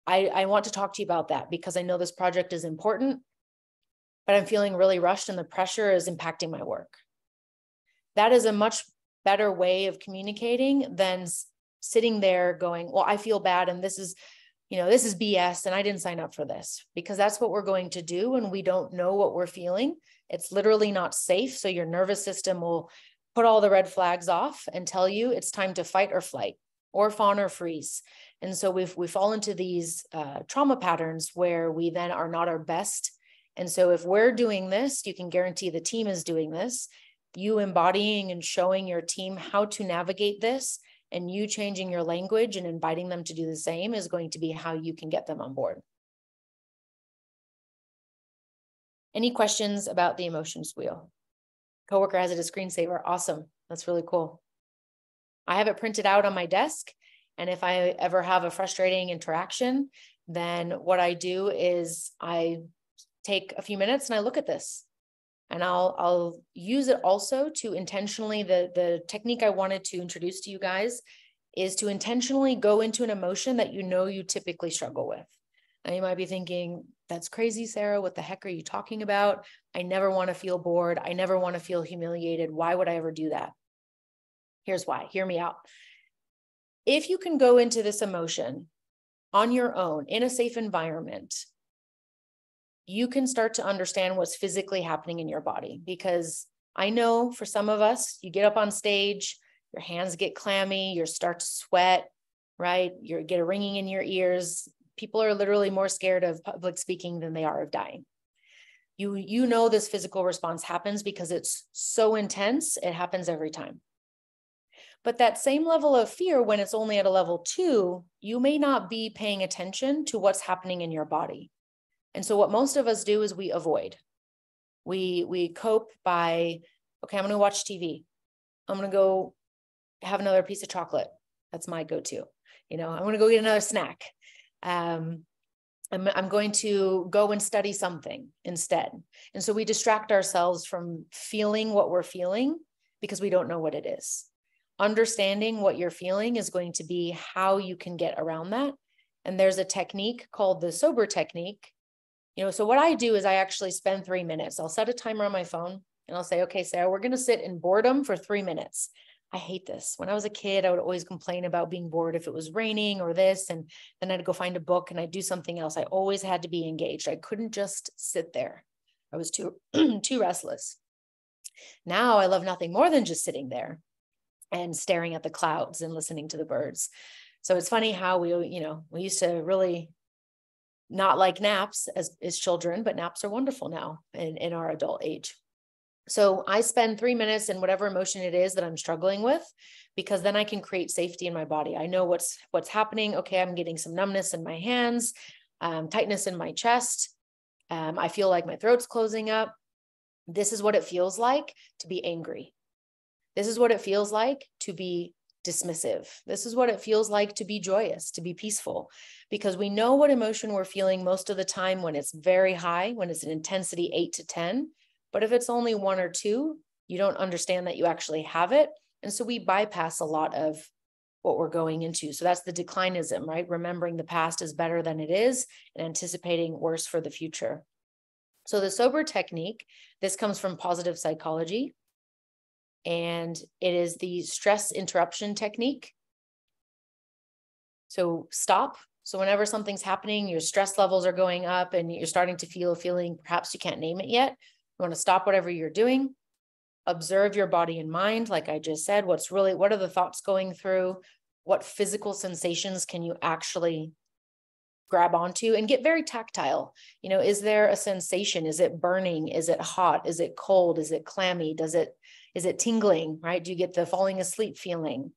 I want to talk to you about that because I know this project is important, but I'm feeling really rushed and the pressure is impacting my work. That is a much better way of communicating than sitting there going, well, I feel bad and this is BS and I didn't sign up for this, because that's what we're going to do when we don't know what we're feeling. It's literally not safe. So your nervous system will put all the red flags off and tell you it's time to fight or flight, or fawn or freeze. And so we fall into these trauma patterns where we then are not our best. And so if we're doing this, you can guarantee the team is doing this. You embodying and showing your team how to navigate this, and you changing your language and inviting them to do the same, is going to be how you can get them on board. Any questions about the emotions wheel? Coworker has it as a screensaver. Awesome. That's really cool. I have it printed out on my desk. And if I ever have a frustrating interaction, then what I do is I take a few minutes and I look at this. And I'll use it also to intentionally, the technique I wanted to introduce to you guys is to intentionally go into an emotion that you typically struggle with. Now you might be thinking, that's crazy, Sarah. What the heck are you talking about? I never want to feel bored. I never want to feel humiliated. Why would I ever do that? Here's why. Hear me out. If you can go into this emotion on your own in a safe environment, you can start to understand what's physically happening in your body. Because I know for some of us, you get up on stage, your hands get clammy, you start to sweat, right? You get a ringing in your ears. People are literally more scared of public speaking than they are of dying. You know this physical response happens because it's so intense, it happens every time. But that same level of fear, when it's only at a level 2, you may not be paying attention to what's happening in your body. And so what most of us do is we avoid. We cope by, okay, I'm going to watch TV. I'm going to go have another piece of chocolate. That's my go-to. I'm going to go get another snack. I'm going to go and study something instead. And so we distract ourselves from feeling what we're feeling because we don't know what it is. Understanding what you're feeling is going to be how you can get around that. And there's a technique called the sober technique. So what I do is I actually spend 3 minutes. I'll set a timer on my phone and I'll say, okay, Sarah, we're going to sit in boredom for 3 minutes. I hate this. When I was a kid, I would always complain about being bored if it was raining or this, and then I'd go find a book and I'd do something else. I always had to be engaged. I couldn't just sit there. I was too restless. Now I love nothing more than just sitting there and staring at the clouds and listening to the birds. So it's funny how we used to really not like naps as children, but naps are wonderful now in our adult age. So I spend 3 minutes in whatever emotion it is that I'm struggling with, because then I can create safety in my body. I know what's happening. Okay, I'm getting some numbness in my hands, tightness in my chest. I feel like my throat's closing up. This is what it feels like to be angry. This is what it feels like to be dismissive. This is what it feels like to be joyous, to be peaceful, because we know what emotion we're feeling most of the time when it's very high, when it's an intensity 8 to 10. But if it's only 1 or 2, you don't understand that you actually have it. And so we bypass a lot of what we're going into. So that's the declinism, right? Remembering the past is better than it is and anticipating worse for the future. So the sober technique, this comes from positive psychology, and it is the stress interruption technique. So stop. So whenever something's happening, your stress levels are going up and you're starting to feel a feeling, perhaps you can't name it yet. You want to stop whatever you're doing, observe your body and mind. Like I just said, what are the thoughts going through? What physical sensations can you actually grab onto, and get very tactile? You know, is there a sensation? Is it burning? Is it hot? Is it cold? Is it clammy? Is it tingling, right? Do you get the falling asleep feeling?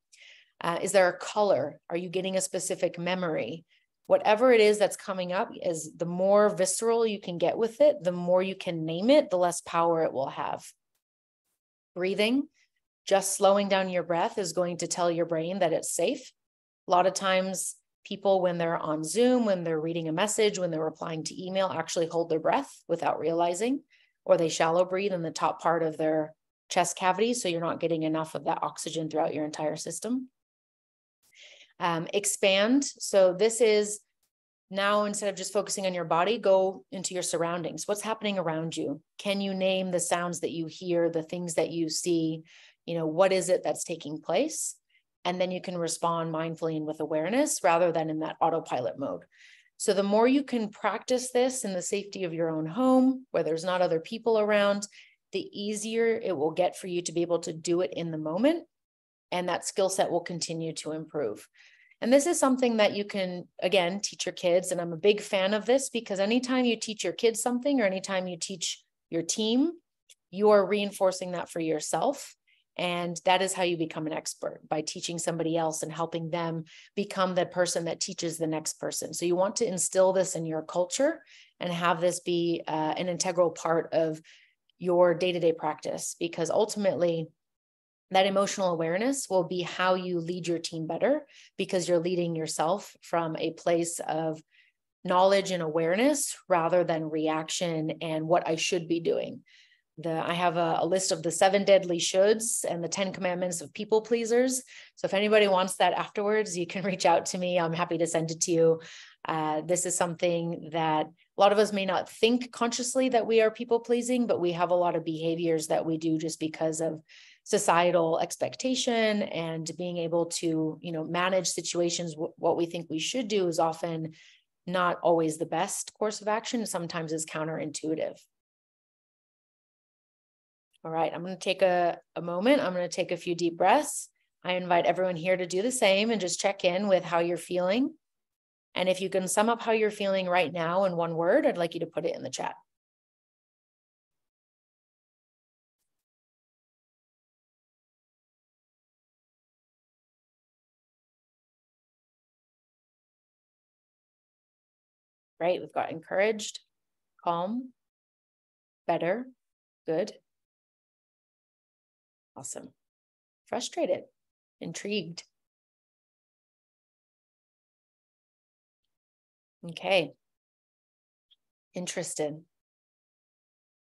Is there a color? Are you getting a specific memory? Whatever it is that's coming up, is the more visceral you can get with it, the more you can name it, the less power it will have. Breathing, just slowing down your breath is going to tell your brain that it's safe. A lot of times people, when they're on Zoom, when they're reading a message, when they're replying to email, actually hold their breath without realizing, or they shallow breathe in the top part of their chest cavity, so you're not getting enough of that oxygen throughout your entire system. Expand. So this is now, instead of just focusing on your body, go into your surroundings. What's happening around you? Can you name the sounds that you hear, the things that you see? You know, what is it that's taking place? And then you can respond mindfully and with awareness rather than in that autopilot mode. So the more you can practice this in the safety of your own home, where there's not other people around, the easier it will get for you to be able to do it in the moment. And that skill set will continue to improve. And this is something that you can, again, teach your kids. And I'm a big fan of this, because anytime you teach your kids something, or anytime you teach your team, you are reinforcing that for yourself. And that is how you become an expert, by teaching somebody else and helping them become the person that teaches the next person. So you want to instill this in your culture and have this be an integral part of your day-to-day practice, because ultimately that emotional awareness will be how you lead your team better, because you're leading yourself from a place of knowledge and awareness rather than reaction and what I should be doing. I have a list of the 7 deadly shoulds and the 10 commandments of people pleasers. So if anybody wants that afterwards, you can reach out to me. I'm happy to send it to you. This is something that a lot of us may not think consciously that we are people pleasing, but we have a lot of behaviors that we do just because of societal expectation, and being able to, manage situations. What we think we should do is often not always the best course of action. Sometimes it's counterintuitive. All right, I'm going to take a moment. I'm going to take a few deep breaths. I invite everyone here to do the same and just check in with how you're feeling. And if you can sum up how you're feeling right now in one word, I'd like you to put it in the chat. Right, we've got encouraged, calm, better, good. Awesome. Frustrated, intrigued. Okay. Interested.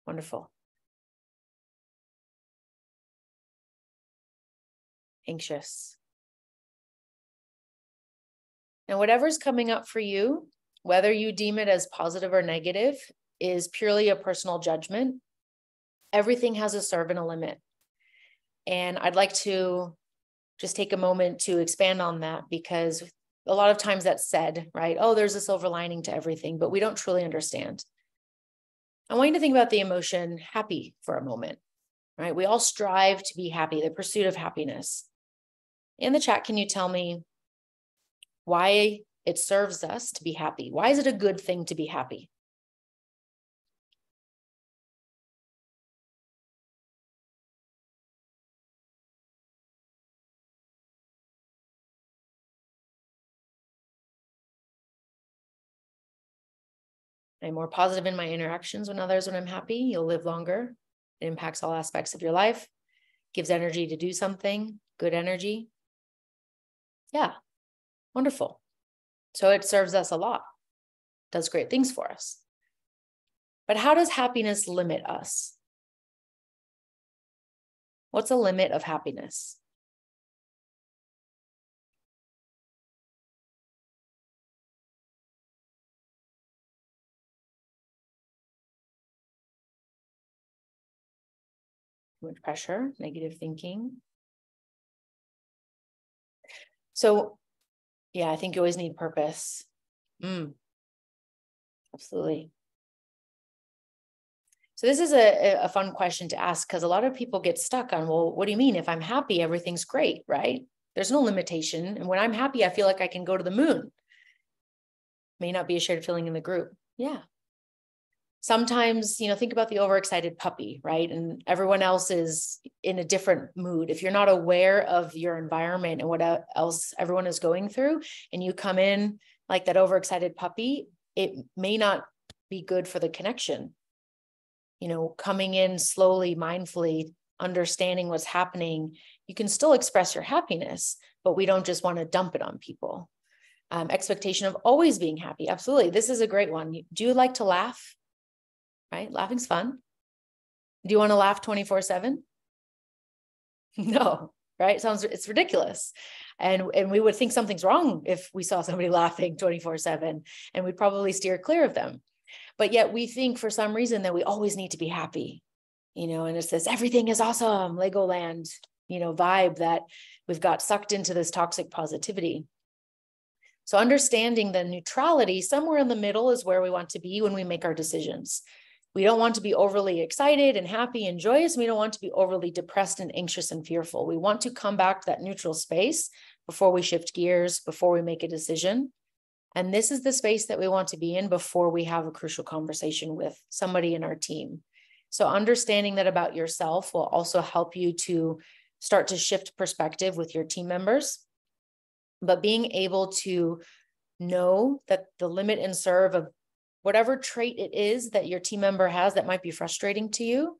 Wonderful. Anxious. Now, whatever's coming up for you, whether you deem it as positive or negative, is purely a personal judgment. Everything has a serve and a limit. And I'd like to just take a moment to expand on that, because a lot of times that's said, right? Oh, there's a silver lining to everything, but we don't truly understand. I want you to think about the emotion happy for a moment, right? We all strive to be happy, the pursuit of happiness. In the chat, can you tell me why it serves us to be happy? Why is it a good thing to be happy? I'm more positive in my interactions with others when I'm happy. You'll live longer. It impacts all aspects of your life, gives energy to do something, good energy. Yeah, wonderful. So it serves us a lot, does great things for us. But how does happiness limit us? What's a limit of happiness? Too much pressure, negative thinking. So, yeah, I think you always need purpose. Absolutely. So this is a fun question to ask, because a lot of people get stuck on, well, what do you mean? If I'm happy, everything's great, right? There's no limitation. And when I'm happy, I feel like I can go to the moon. May not be a shared feeling in the group. Yeah. Sometimes, think about the overexcited puppy, right? And everyone else is in a different mood. If you're not aware of your environment and what else everyone is going through, and you come in like that overexcited puppy, it may not be good for the connection. Coming in slowly, mindfully, understanding what's happening, you can still express your happiness, but we don't just want to dump it on people. Expectation of always being happy. Absolutely. This is a great one. Do you like to laugh? Right? Laughing's fun. Do you want to laugh 24/7? No, right? It's ridiculous. And we would think something's wrong if we saw somebody laughing 24/7, and we'd probably steer clear of them. But yet we think for some reason that we always need to be happy, and it's this everything is awesome, Legoland, vibe that we've got sucked into this toxic positivity. So understanding the neutrality somewhere in the middle is where we want to be when we make our decisions. We don't want to be overly excited and happy and joyous. We don't want to be overly depressed and anxious and fearful. We want to come back to that neutral space before we shift gears, before we make a decision. And this is the space that we want to be in before we have a crucial conversation with somebody in our team. So understanding that about yourself will also help you to start to shift perspective with your team members. But being able to know that the limit and serve of whatever trait it is that your team member has that might be frustrating to you,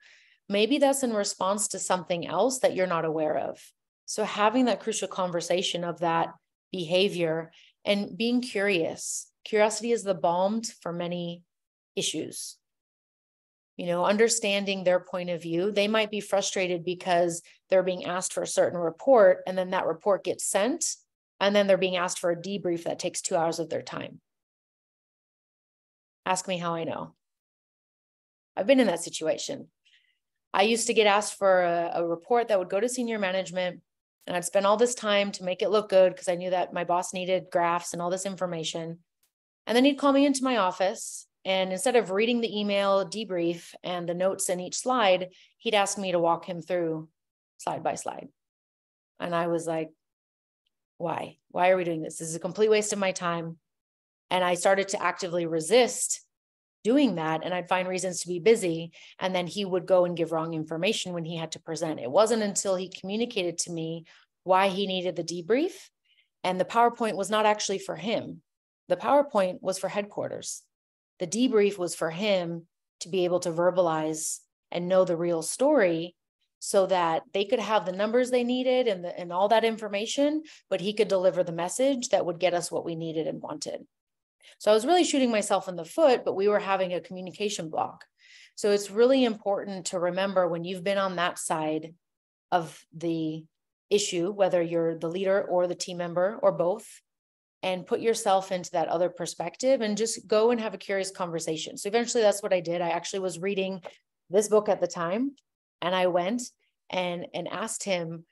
maybe that's in response to something else that you're not aware of. So having that crucial conversation of that behavior and being curious. Curiosity is the balm for many issues. Understanding their point of view. They might be frustrated because they're being asked for a certain report, and then that report gets sent, and then they're being asked for a debrief that takes 2 hours of their time. Ask me how I know. I've been in that situation. I used to get asked for a report that would go to senior management, and I'd spend all this time to make it look good because I knew that my boss needed graphs and all this information. And then he'd call me into my office, and instead of reading the email debrief and the notes in each slide, he'd ask me to walk him through slide by slide. And I was like, why? Why are we doing this? This is a complete waste of my time. And I started to actively resist doing that. And I'd find reasons to be busy. And then he would go and give wrong information when he had to present. It wasn't until he communicated to me why he needed the debrief. And the PowerPoint was not actually for him. The PowerPoint was for headquarters. The debrief was for him to be able to verbalize and know the real story so that they could have the numbers they needed and all that information, but he could deliver the message that would get us what we needed and wanted. So I was really shooting myself in the foot, but we were having a communication block. So it's really important to remember when you've been on that side of the issue, whether you're the leader or the team member or both, and put yourself into that other perspective and just go and have a curious conversation. So eventually that's what I did. I actually was reading this book at the time, and I went and asked him,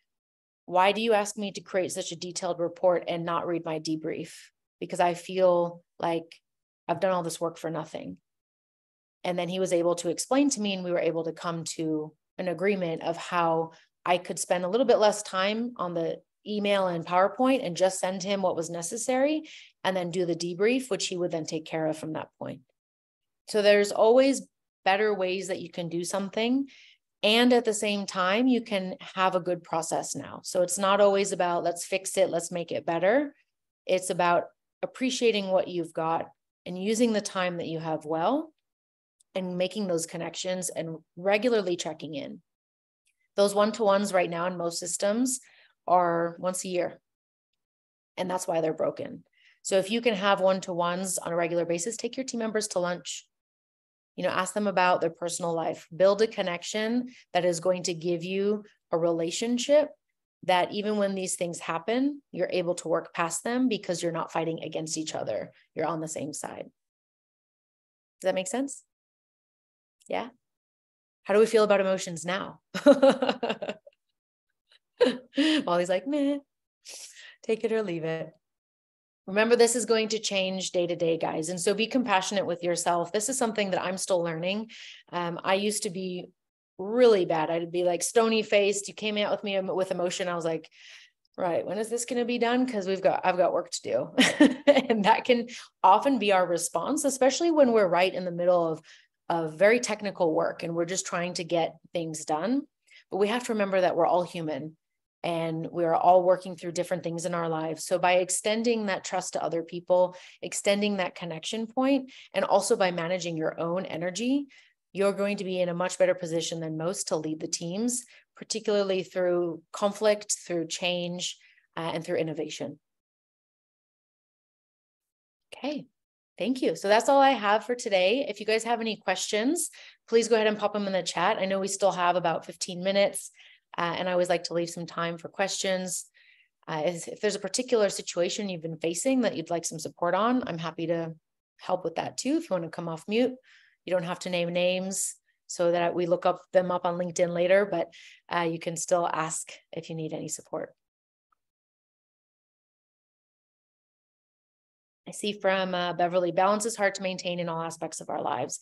why do you ask me to create such a detailed report and not read my debrief? Because I feel like I've done all this work for nothing. And then he was able to explain to me, and we were able to come to an agreement of how I could spend a little bit less time on the email and PowerPoint and just send him what was necessary and then do the debrief, which he would then take care of from that point. So there's always better ways that you can do something. And at the same time, you can have a good process now. So it's not always about let's fix it, let's make it better. It's about appreciating what you've got and using the time that you have well and making those connections and regularly checking in. Those one-to-ones right now in most systems are once a year. And that's why they're broken. So if you can have one-to-ones on a regular basis, take your team members to lunch. You know, ask them about their personal life, build a connection that is going to give you a relationship that even when these things happen, you're able to work past them because you're not fighting against each other. You're on the same side. Does that make sense? Yeah. How do we feel about emotions now? Molly's like, meh, take it or leave it. Remember, this is going to change day to day, guys. And so be compassionate with yourself. This is something that I'm still learning. I used to be really bad. I'd be like stony faced. You came out with me with emotion. I was like, right, when is this going to be done? Because I've got work to do. And that can often be our response, especially when we're right in the middle of very technical work and we're just trying to get things done. But we have to remember that we're all human. And we are all working through different things in our lives. So by extending that trust to other people, extending that connection point, and also by managing your own energy, you're going to be in a much better position than most to lead the teams, particularly through conflict, through change, and through innovation. Okay, thank you. So that's all I have for today. If you guys have any questions, please go ahead and pop them in the chat. I know we still have about 15 minutes. And I always like to leave some time for questions. If there's a particular situation you've been facing that you'd like some support on, I'm happy to help with that too. If you want to come off mute, you don't have to name names so that we look them up on LinkedIn later, but you can still ask if you need any support. I see from Beverly, balance is hard to maintain in all aspects of our lives.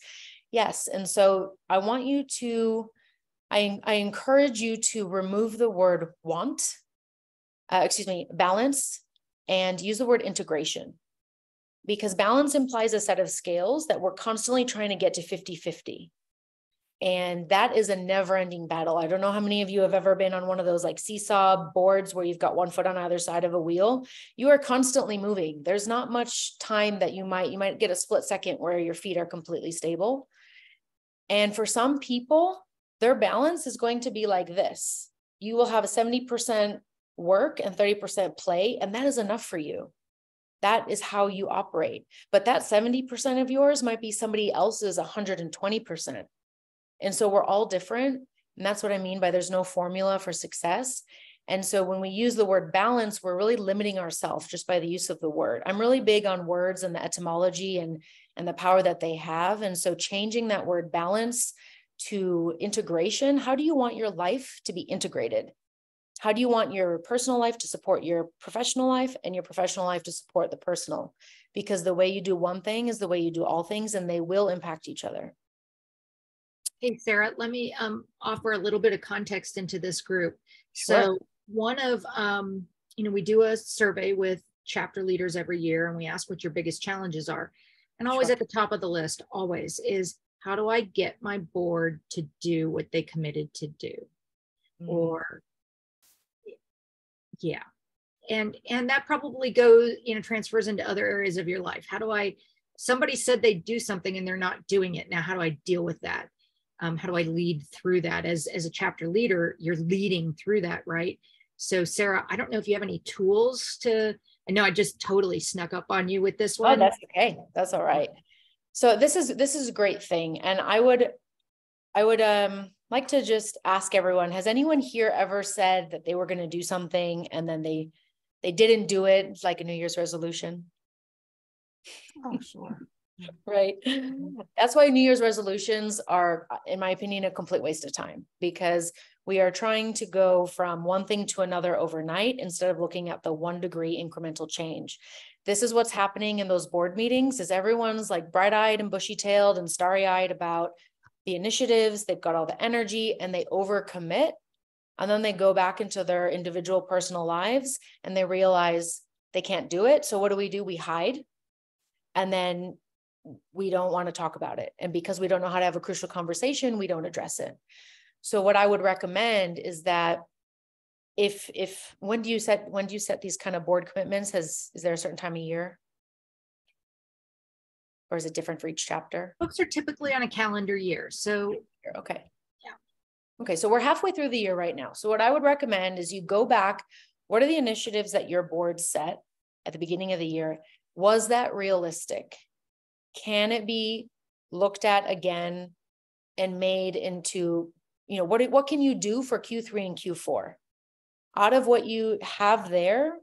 Yes, and so I want you to I encourage you to remove the word balance, and use the word integration, because balance implies a set of scales that we're constantly trying to get to 50-50. And that is a never-ending battle. I don't know how many of you have ever been on one of those like seesaw boards where you've got one foot on either side of a wheel. You are constantly moving. There's not much time that you might get a split second where your feet are completely stable. And for some people, their balance is going to be like this. You will have a 70% work and 30% play, and that is enough for you. That is how you operate. But that 70% of yours might be somebody else's 120%. And so we're all different. And that's what I mean by there's no formula for success. And so when we use the word balance, we're really limiting ourselves just by the use of the word. I'm really big on words and the etymology and the power that they have. And so changing that word balance to integration. How do you want your life to be integrated? How do you want your personal life to support your professional life and your professional life to support the personal? Because the way you do one thing is the way you do all things, and they will impact each other. Hey, Sarah, let me offer a little bit of context into this group. Sure. So one of, we do a survey with chapter leaders every year, and we ask what your biggest challenges are. And always at the top of the list, always is, how do I get my board to do what they committed to do? Or, yeah. And that probably goes, transfers into other areas of your life. Somebody said they'd do something and they're not doing it. Now, how do I deal with that? How do I lead through that? As a chapter leader, you're leading through that, right? So Sarah, I don't know if you have any tools I know I just totally snuck up on you with this one. Oh, that's okay. That's all right. So this is a great thing. And I would like to just ask everyone, has anyone here ever said that they were going to do something and then they didn't do it? It's like a New Year's resolution. Oh, sure. Right. That's why New Year's resolutions are, in my opinion, a complete waste of time, because we are trying to go from one thing to another overnight instead of looking at the 1 degree incremental change. This is what's happening in those board meetings, is everyone's like bright-eyed and bushy-tailed and starry-eyed about the initiatives. They've got all the energy and they overcommit. And then they go back into their individual personal lives and they realize they can't do it. So what do? We hide. And then we don't want to talk about it. And because we don't know how to have a crucial conversation, we don't address it. So what I would recommend is that when do you set these kind of board commitments? Is there a certain time of year? Or is it different for each chapter? Books are typically on a calendar year. So, okay. Yeah. Okay. So we're halfway through the year right now. So what I would recommend is you go back. What are the initiatives that your board set? at the beginning of the year, was that realistic? Can it be looked at again and made into, what can you do for Q3 and Q4? Out of what you have there,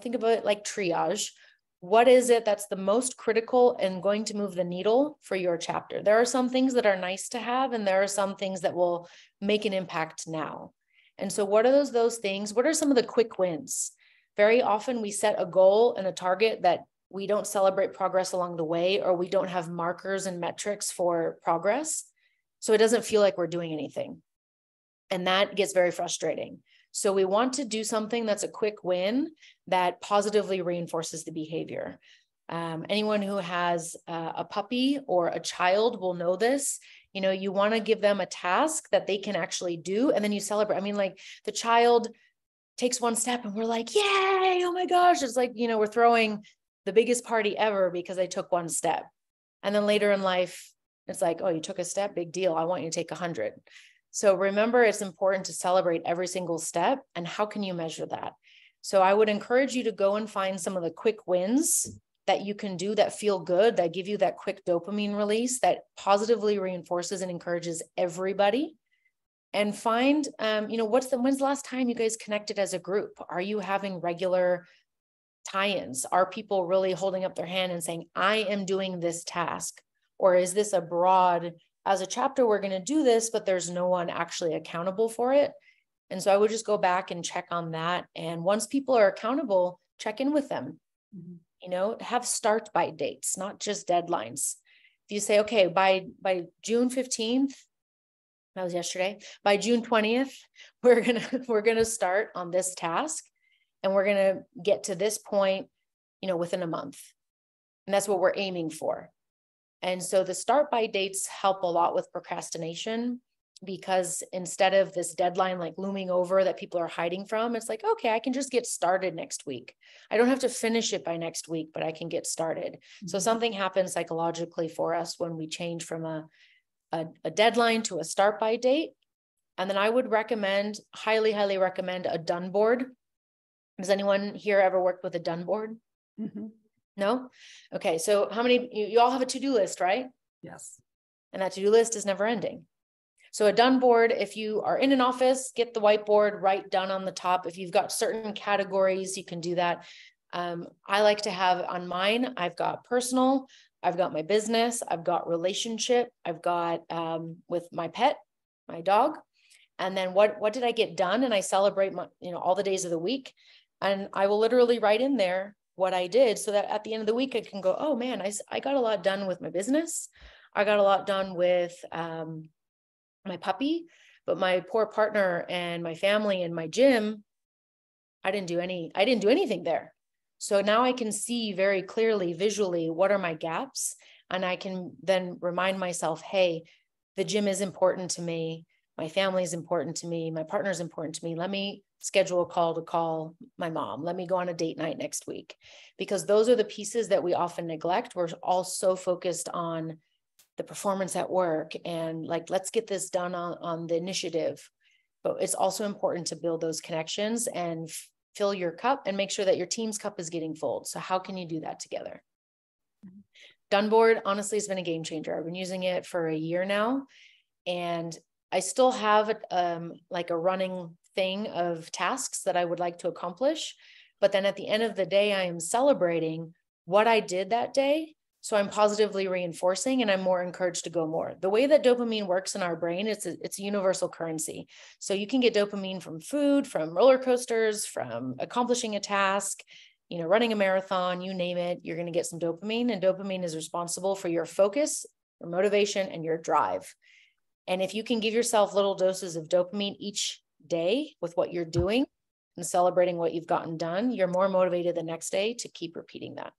think about it like triage. What is it that's the most critical and going to move the needle for your chapter? There are some things that are nice to have, and there are some things that will make an impact now. And so what are those things? What are some of the quick wins? Very often we set a goal and a target that we don't celebrate progress along the way, or we don't have markers and metrics for progress. So it doesn't feel like we're doing anything. And that gets very frustrating. So we want to do something that's a quick win that positively reinforces the behavior. Anyone who has a puppy or a child will know this. You want to give them a task that they can actually do, and then you celebrate. I mean, like the child takes one step and we're like, yay, oh my gosh. It's like, we're throwing the biggest party ever because they took one step. And then later in life, it's like, oh, you took a step, big deal. I want you to take 100. So remember, it's important to celebrate every single step. And how can you measure that? So I would encourage you to go and find some of the quick wins that you can do that feel good, that give you that quick dopamine release that positively reinforces and encourages everybody. And find, when's the last time you guys connected as a group? Are you having regular tie-ins? Are people really holding up their hand and saying, I am doing this task? Or is this a broad, as a chapter, we're going to do this, but there's no one actually accountable for it? And so I would just go back and check on that. And once people are accountable, check in with them. Have start by dates, not just deadlines. If you say, okay, by June 15th, that was yesterday, by June 20th, we're going to start on this task, and we're going to get to this point, within a month. And that's what we're aiming for. And so the start by dates help a lot with procrastination, because instead of this deadline like looming over that people are hiding from, it's like, okay, I can just get started next week. I don't have to finish it by next week, but I can get started. So something happens psychologically for us when we change from a deadline to a start by date. And then I would highly, highly recommend a done board. Has anyone here ever worked with a done board? No? Okay. So how many, you all have a to-do list, right? Yes. And that to-do list is never ending. So a done board, if you are in an office, get the whiteboard, write done on the top. If you've got certain categories, you can do that. I like to have on mine, I've got personal, I've got my business, I've got relationship, I've got with my pet, my dog. And then what did I get done? And I celebrate all the days of the week. And I will literally write in there what I did, so that at the end of the week, I can go, oh man, I got a lot done with my business. I got a lot done with my puppy, but my poor partner and my family and my gym, I didn't do anything there. So now I can see very clearly, visually, what are my gaps? And I can then remind myself, hey, the gym is important to me. My family is important to me. My partner is important to me. Let me schedule a call to call my mom. Let me go on a date night next week, because those are the pieces that we often neglect. We're all so focused on the performance at work and like, let's get this done on the initiative. But it's also important to build those connections and fill your cup and make sure that your team's cup is getting full. So how can you do that together? Dunboard honestly has been a game changer. I've been using it for a year now, and I still have like a running thing of tasks that I would like to accomplish. But then at the end of the day, I am celebrating what I did that day. So I'm positively reinforcing, and I'm more encouraged to go more. The way that dopamine works in our brain, it's a universal currency. So you can get dopamine from food, from roller coasters, from accomplishing a task, running a marathon, you name it, you're going to get some dopamine, and dopamine is responsible for your focus, your motivation, and your drive. And if you can give yourself little doses of dopamine each day with what you're doing and celebrating what you've gotten done, you're more motivated the next day to keep repeating that.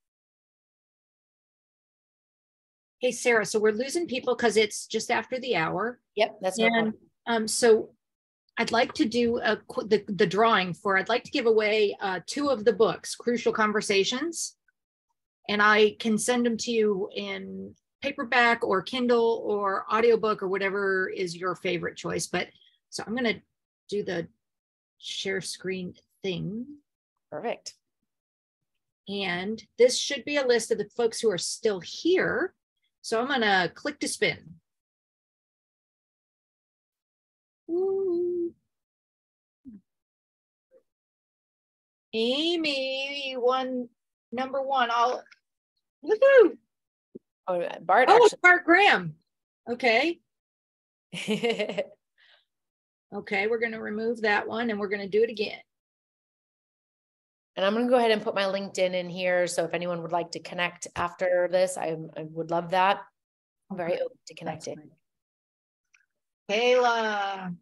Hey, Sarah, so we're losing people because it's just after the hour. Yep, that's no problem. So I'd like to do the drawing for, I'd like to give away 2 of the books, Crucial Conversations, and I can send them to you in paperback or Kindle or audiobook or whatever is your favorite choice. But so I'm going to do the share screen thing. Perfect. And this should be a list of the folks who are still here. So I'm going to click to spin. Ooh. Amy, number one. Woohoo! Oh, Bart. Oh, Actually. Bart Graham. Okay. Okay, we're going to remove that one and we're going to do it again. And I'm going to go ahead and put my LinkedIn in here. So if anyone would like to connect after this, I would love that. I'm very open to connecting. Kayla.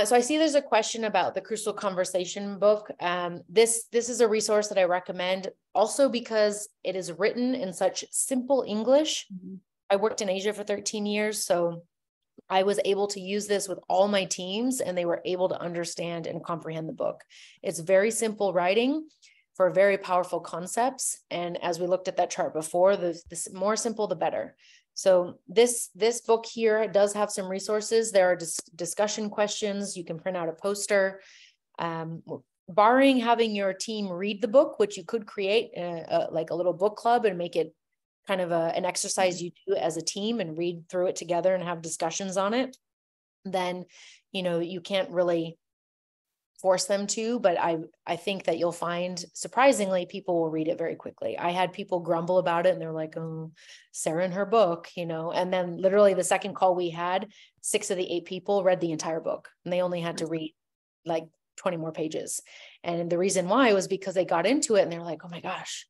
So I see there's a question about the Crucial Conversation book. This is a resource that I recommend also because it is written in such simple English. Mm-hmm. I worked in Asia for 13 years, so I was able to use this with all my teams and they were able to understand and comprehend the book. It's very simple writing for very powerful concepts. And as we looked at that chart before, the more simple, the better. So this book here does have some resources. There are discussion questions. You can print out a poster. Barring having your team read the book, which you could create like a little book club and make it kind of an exercise you do as a team and read through it together and have discussions on it, then, you can't really force them to, but I think that you'll find surprisingly people will read it very quickly. I had people grumble about it and they're like, oh, Sarah and her book, and then literally the second call we had, 6 of the 8 people read the entire book and they only had to read like 20 more pages. And the reason why was because they got into it and they're like, oh my gosh.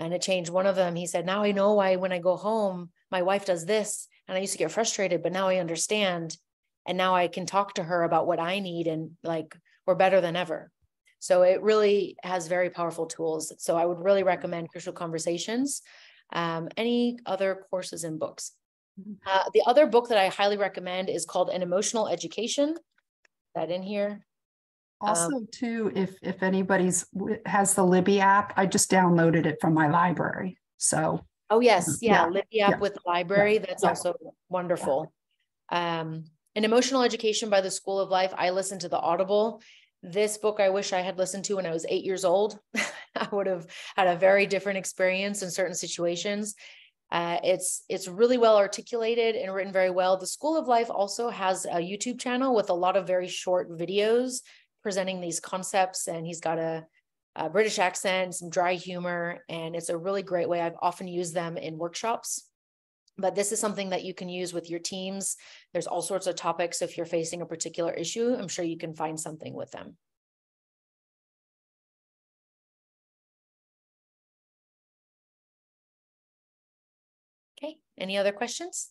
And it changed. One of them, he said, now I know why when I go home, my wife does this. And I used to get frustrated, but now I understand. And now I can talk to her about what I need and like, we're better than ever. So it really has very powerful tools. So I would really recommend Crucial Conversations. Any other courses and books? The other book that I highly recommend is called An Emotional Education. Is that in here? Also, too, if anybody's has the Libby app, I just downloaded it from my library. So. Oh yes, yeah. Libby app with the library. Yeah. That's also wonderful. An Emotional Education by the School of Life. I listened to the Audible. This book I wish I had listened to when I was 8 years old. I would have had a very different experience in certain situations. It's really well articulated and written very well. The School of Life also has a YouTube channel with a lot of very short videos presenting these concepts, and he's got a British accent, some dry humor, and it's a really great way. I've often used them in workshops, but this is something that you can use with your teams. There's all sorts of topics. If you're facing a particular issue, I'm sure you can find something with them. Okay, any other questions?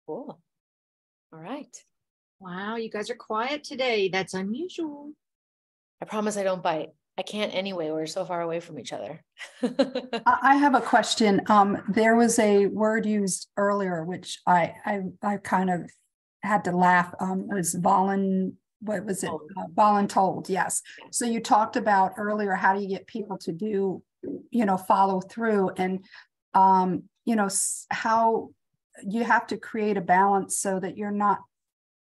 Cool. All right. Wow, you guys are quiet today. That's unusual. I promise I don't bite. I can't anyway. We're so far away from each other. I have a question. There was a word used earlier, which I kind of had to laugh. It was what was it? Voluntold. Yes. So you talked about earlier, how do you get people to do, follow through, and how you have to create a balance so that you're not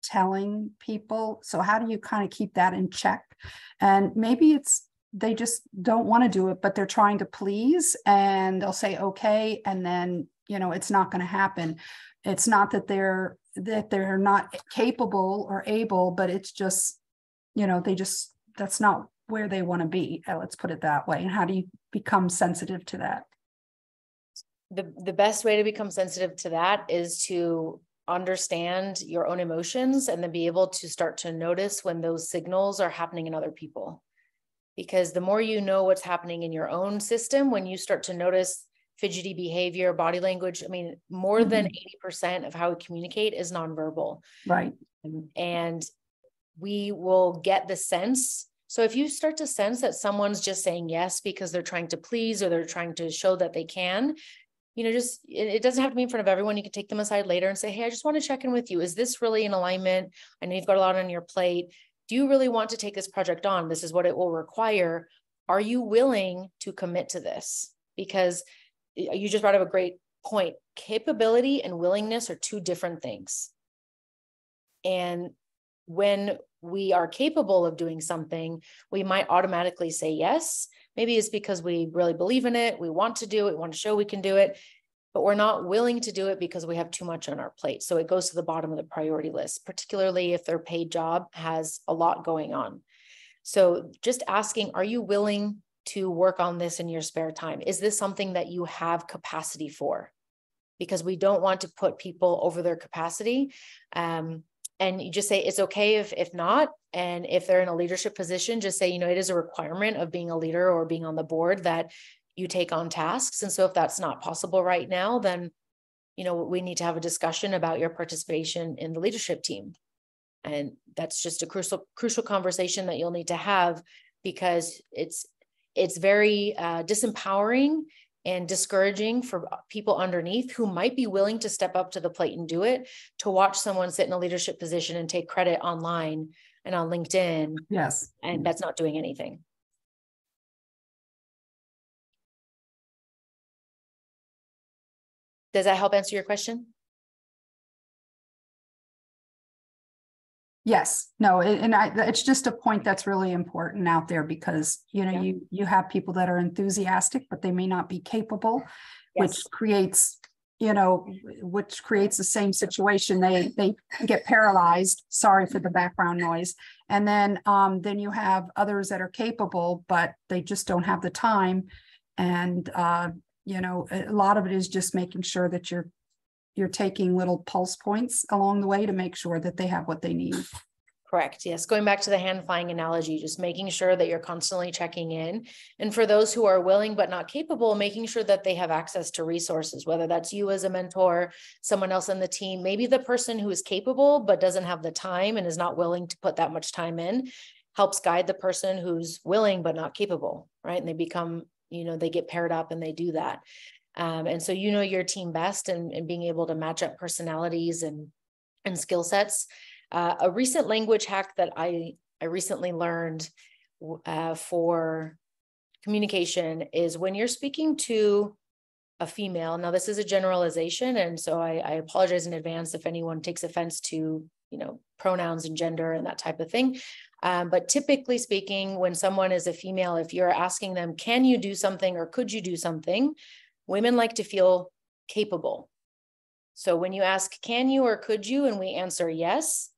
telling people. So how do you kind of keep that in check? And maybe they just don't want to do it, but they're trying to please, and they'll say, okay. And then, it's not going to happen. It's not that they're not capable or able, but it's just, that's not where they want to be. Let's put it that way. And how do you become sensitive to that? The best way to become sensitive to that is to understand your own emotions and then be able to start to notice when those signals are happening in other people. Because the more you know what's happening in your own system, when you start to notice fidgety behavior, body language, more than 80% of how we communicate is nonverbal. Right. And we will get the sense. So if you start to sense that someone's just saying yes because they're trying to please or they're trying to show that they can, it doesn't have to be in front of everyone. You can take them aside later and say, hey, I just want to check in with you. Is this really in alignment? I know you've got a lot on your plate. Do you really want to take this project on? This is what it will require. Are you willing to commit to this? Because you just brought up a great point, capability and willingness are two different things. And when we are capable of doing something, we might automatically say yes. Maybe it's because we really believe in it. We want to do it. We want to show we can do it, but we're not willing to do it because we have too much on our plate. So it goes to the bottom of the priority list, particularly if their paid job has a lot going on. So just asking, are you willing to work on this in your spare time? Is this something that you have capacity for? Because we don't want to put people over their capacity. And you just say, it's okay if not. And if they're in a leadership position, just say, it is a requirement of being a leader or being on the board that you take on tasks. And so if that's not possible right now, then, we need to have a discussion about your participation in the leadership team. And that's just a crucial conversation that you'll need to have, because it's very disempowering and discouraging for people underneath who might be willing to step up to the plate and do it, to watch someone sit in a leadership position and take credit online and on LinkedIn. Yes. And that's not doing anything. Does that help answer your question? Yes, no, it's just a point that's really important out there, because you have people that are enthusiastic, but they may not be capable, Yes. which creates the same situation. They get paralyzed. Sorry for the background noise. And then you have others that are capable, but they just don't have the time. And a lot of it is just making sure that you're taking little pulse points along the way to make sure that they have what they need. Correct. Yes. Going back to the hand flying analogy, just making sure that you're constantly checking in. And for those who are willing but not capable, making sure that they have access to resources, whether that's you as a mentor, someone else in the team, maybe the person who is capable but doesn't have the time and is not willing to put that much time in, helps guide the person who's willing but not capable, right? And they become, they get paired up and they do that. And so your team best, and being able to match up personalities and skill sets. A recent language hack that I recently learned for communication is when you're speaking to a female. Now, this is a generalization, and so I apologize in advance if anyone takes offense to pronouns and gender and that type of thing. But typically speaking, when someone is a female, if you're asking them, can you do something or could you do something? Women like to feel capable. So when you ask, can you or could you, and we answer yes,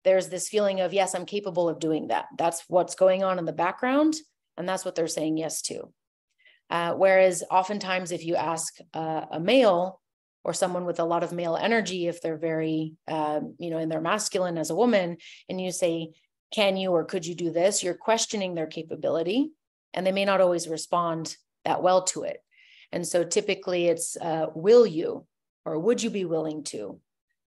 there's this feeling of, yes, I'm capable of doing that. That's what's going on in the background. And that's what they're saying yes to. Whereas oftentimes if you ask a male or someone with a lot of male energy, if they're very, and they're masculine as a woman, and you say, can you or could you do this? You're questioning their capability, and they may not always respond that well to it. And so typically it's, will you, or would you be willing to?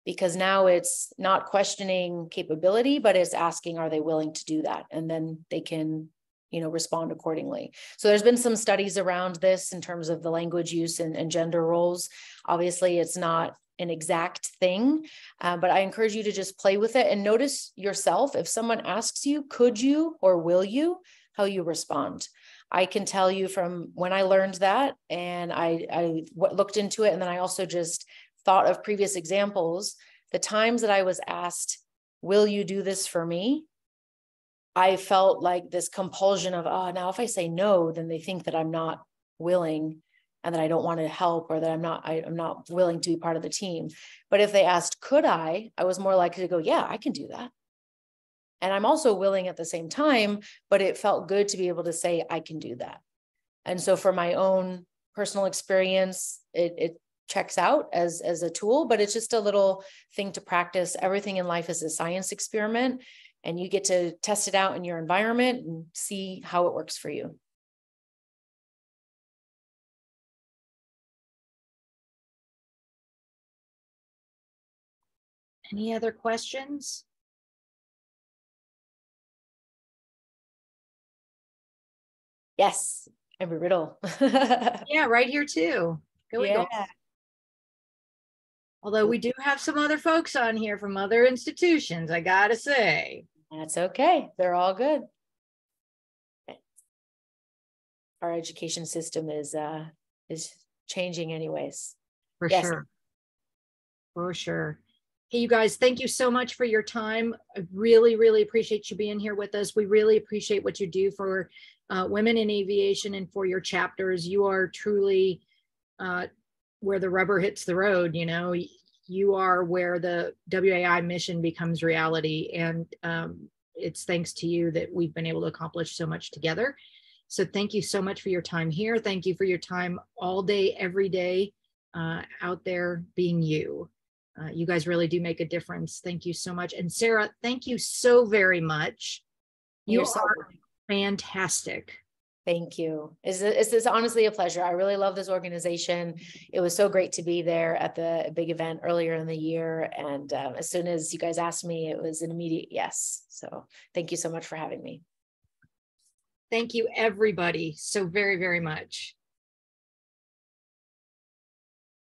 Because now it's not questioning capability, but it's asking, are they willing to do that? And then they can, respond accordingly. So there's been some studies around this in terms of the language use and gender roles. Obviously, it's not an exact thing, but I encourage you to just play with it and notice yourself. If someone asks you, could you or will you, how you respond. I can tell you from when I learned that, and I looked into it, and then I also just thought of previous examples, the times that I was asked, will you do this for me? I felt like this compulsion of, now if I say no, then they think that I'm not willing and that I don't want to help, or that I'm not willing to be part of the team. But if they asked, could I was more likely to go, yeah, I can do that. And I'm also willing at the same time, but it felt good to be able to say, I can do that. And so for my own personal experience, it checks out as a tool, but it's just a little thing to practice. Everything in life is a science experiment, and you get to test it out in your environment and see how it works for you. Any other questions? Yes, every riddle. Yeah, right here too. Go Eagles. Although we do have some other folks on here from other institutions, I gotta say. That's okay. They're all good. Our education system is changing anyways. For Yes. sure. For sure. Hey, you guys, thank you so much for your time. I really, really appreciate you being here with us. We really appreciate what you do for women in aviation and for your chapters. You are truly where the rubber hits the road. You know, you are where the WAI mission becomes reality. And it's thanks to you that we've been able to accomplish so much together. So thank you so much for your time here. Thank you for your time all day, every day out there being you. You guys really do make a difference. Thank you so much. And Sarah, thank you so very much. You are fantastic. Thank you. It's honestly a pleasure. I really love this organization. It was so great to be there at the big event earlier in the year. And as soon as you guys asked me, it was an immediate yes. So thank you so much for having me. Thank you, everybody, so very, very much.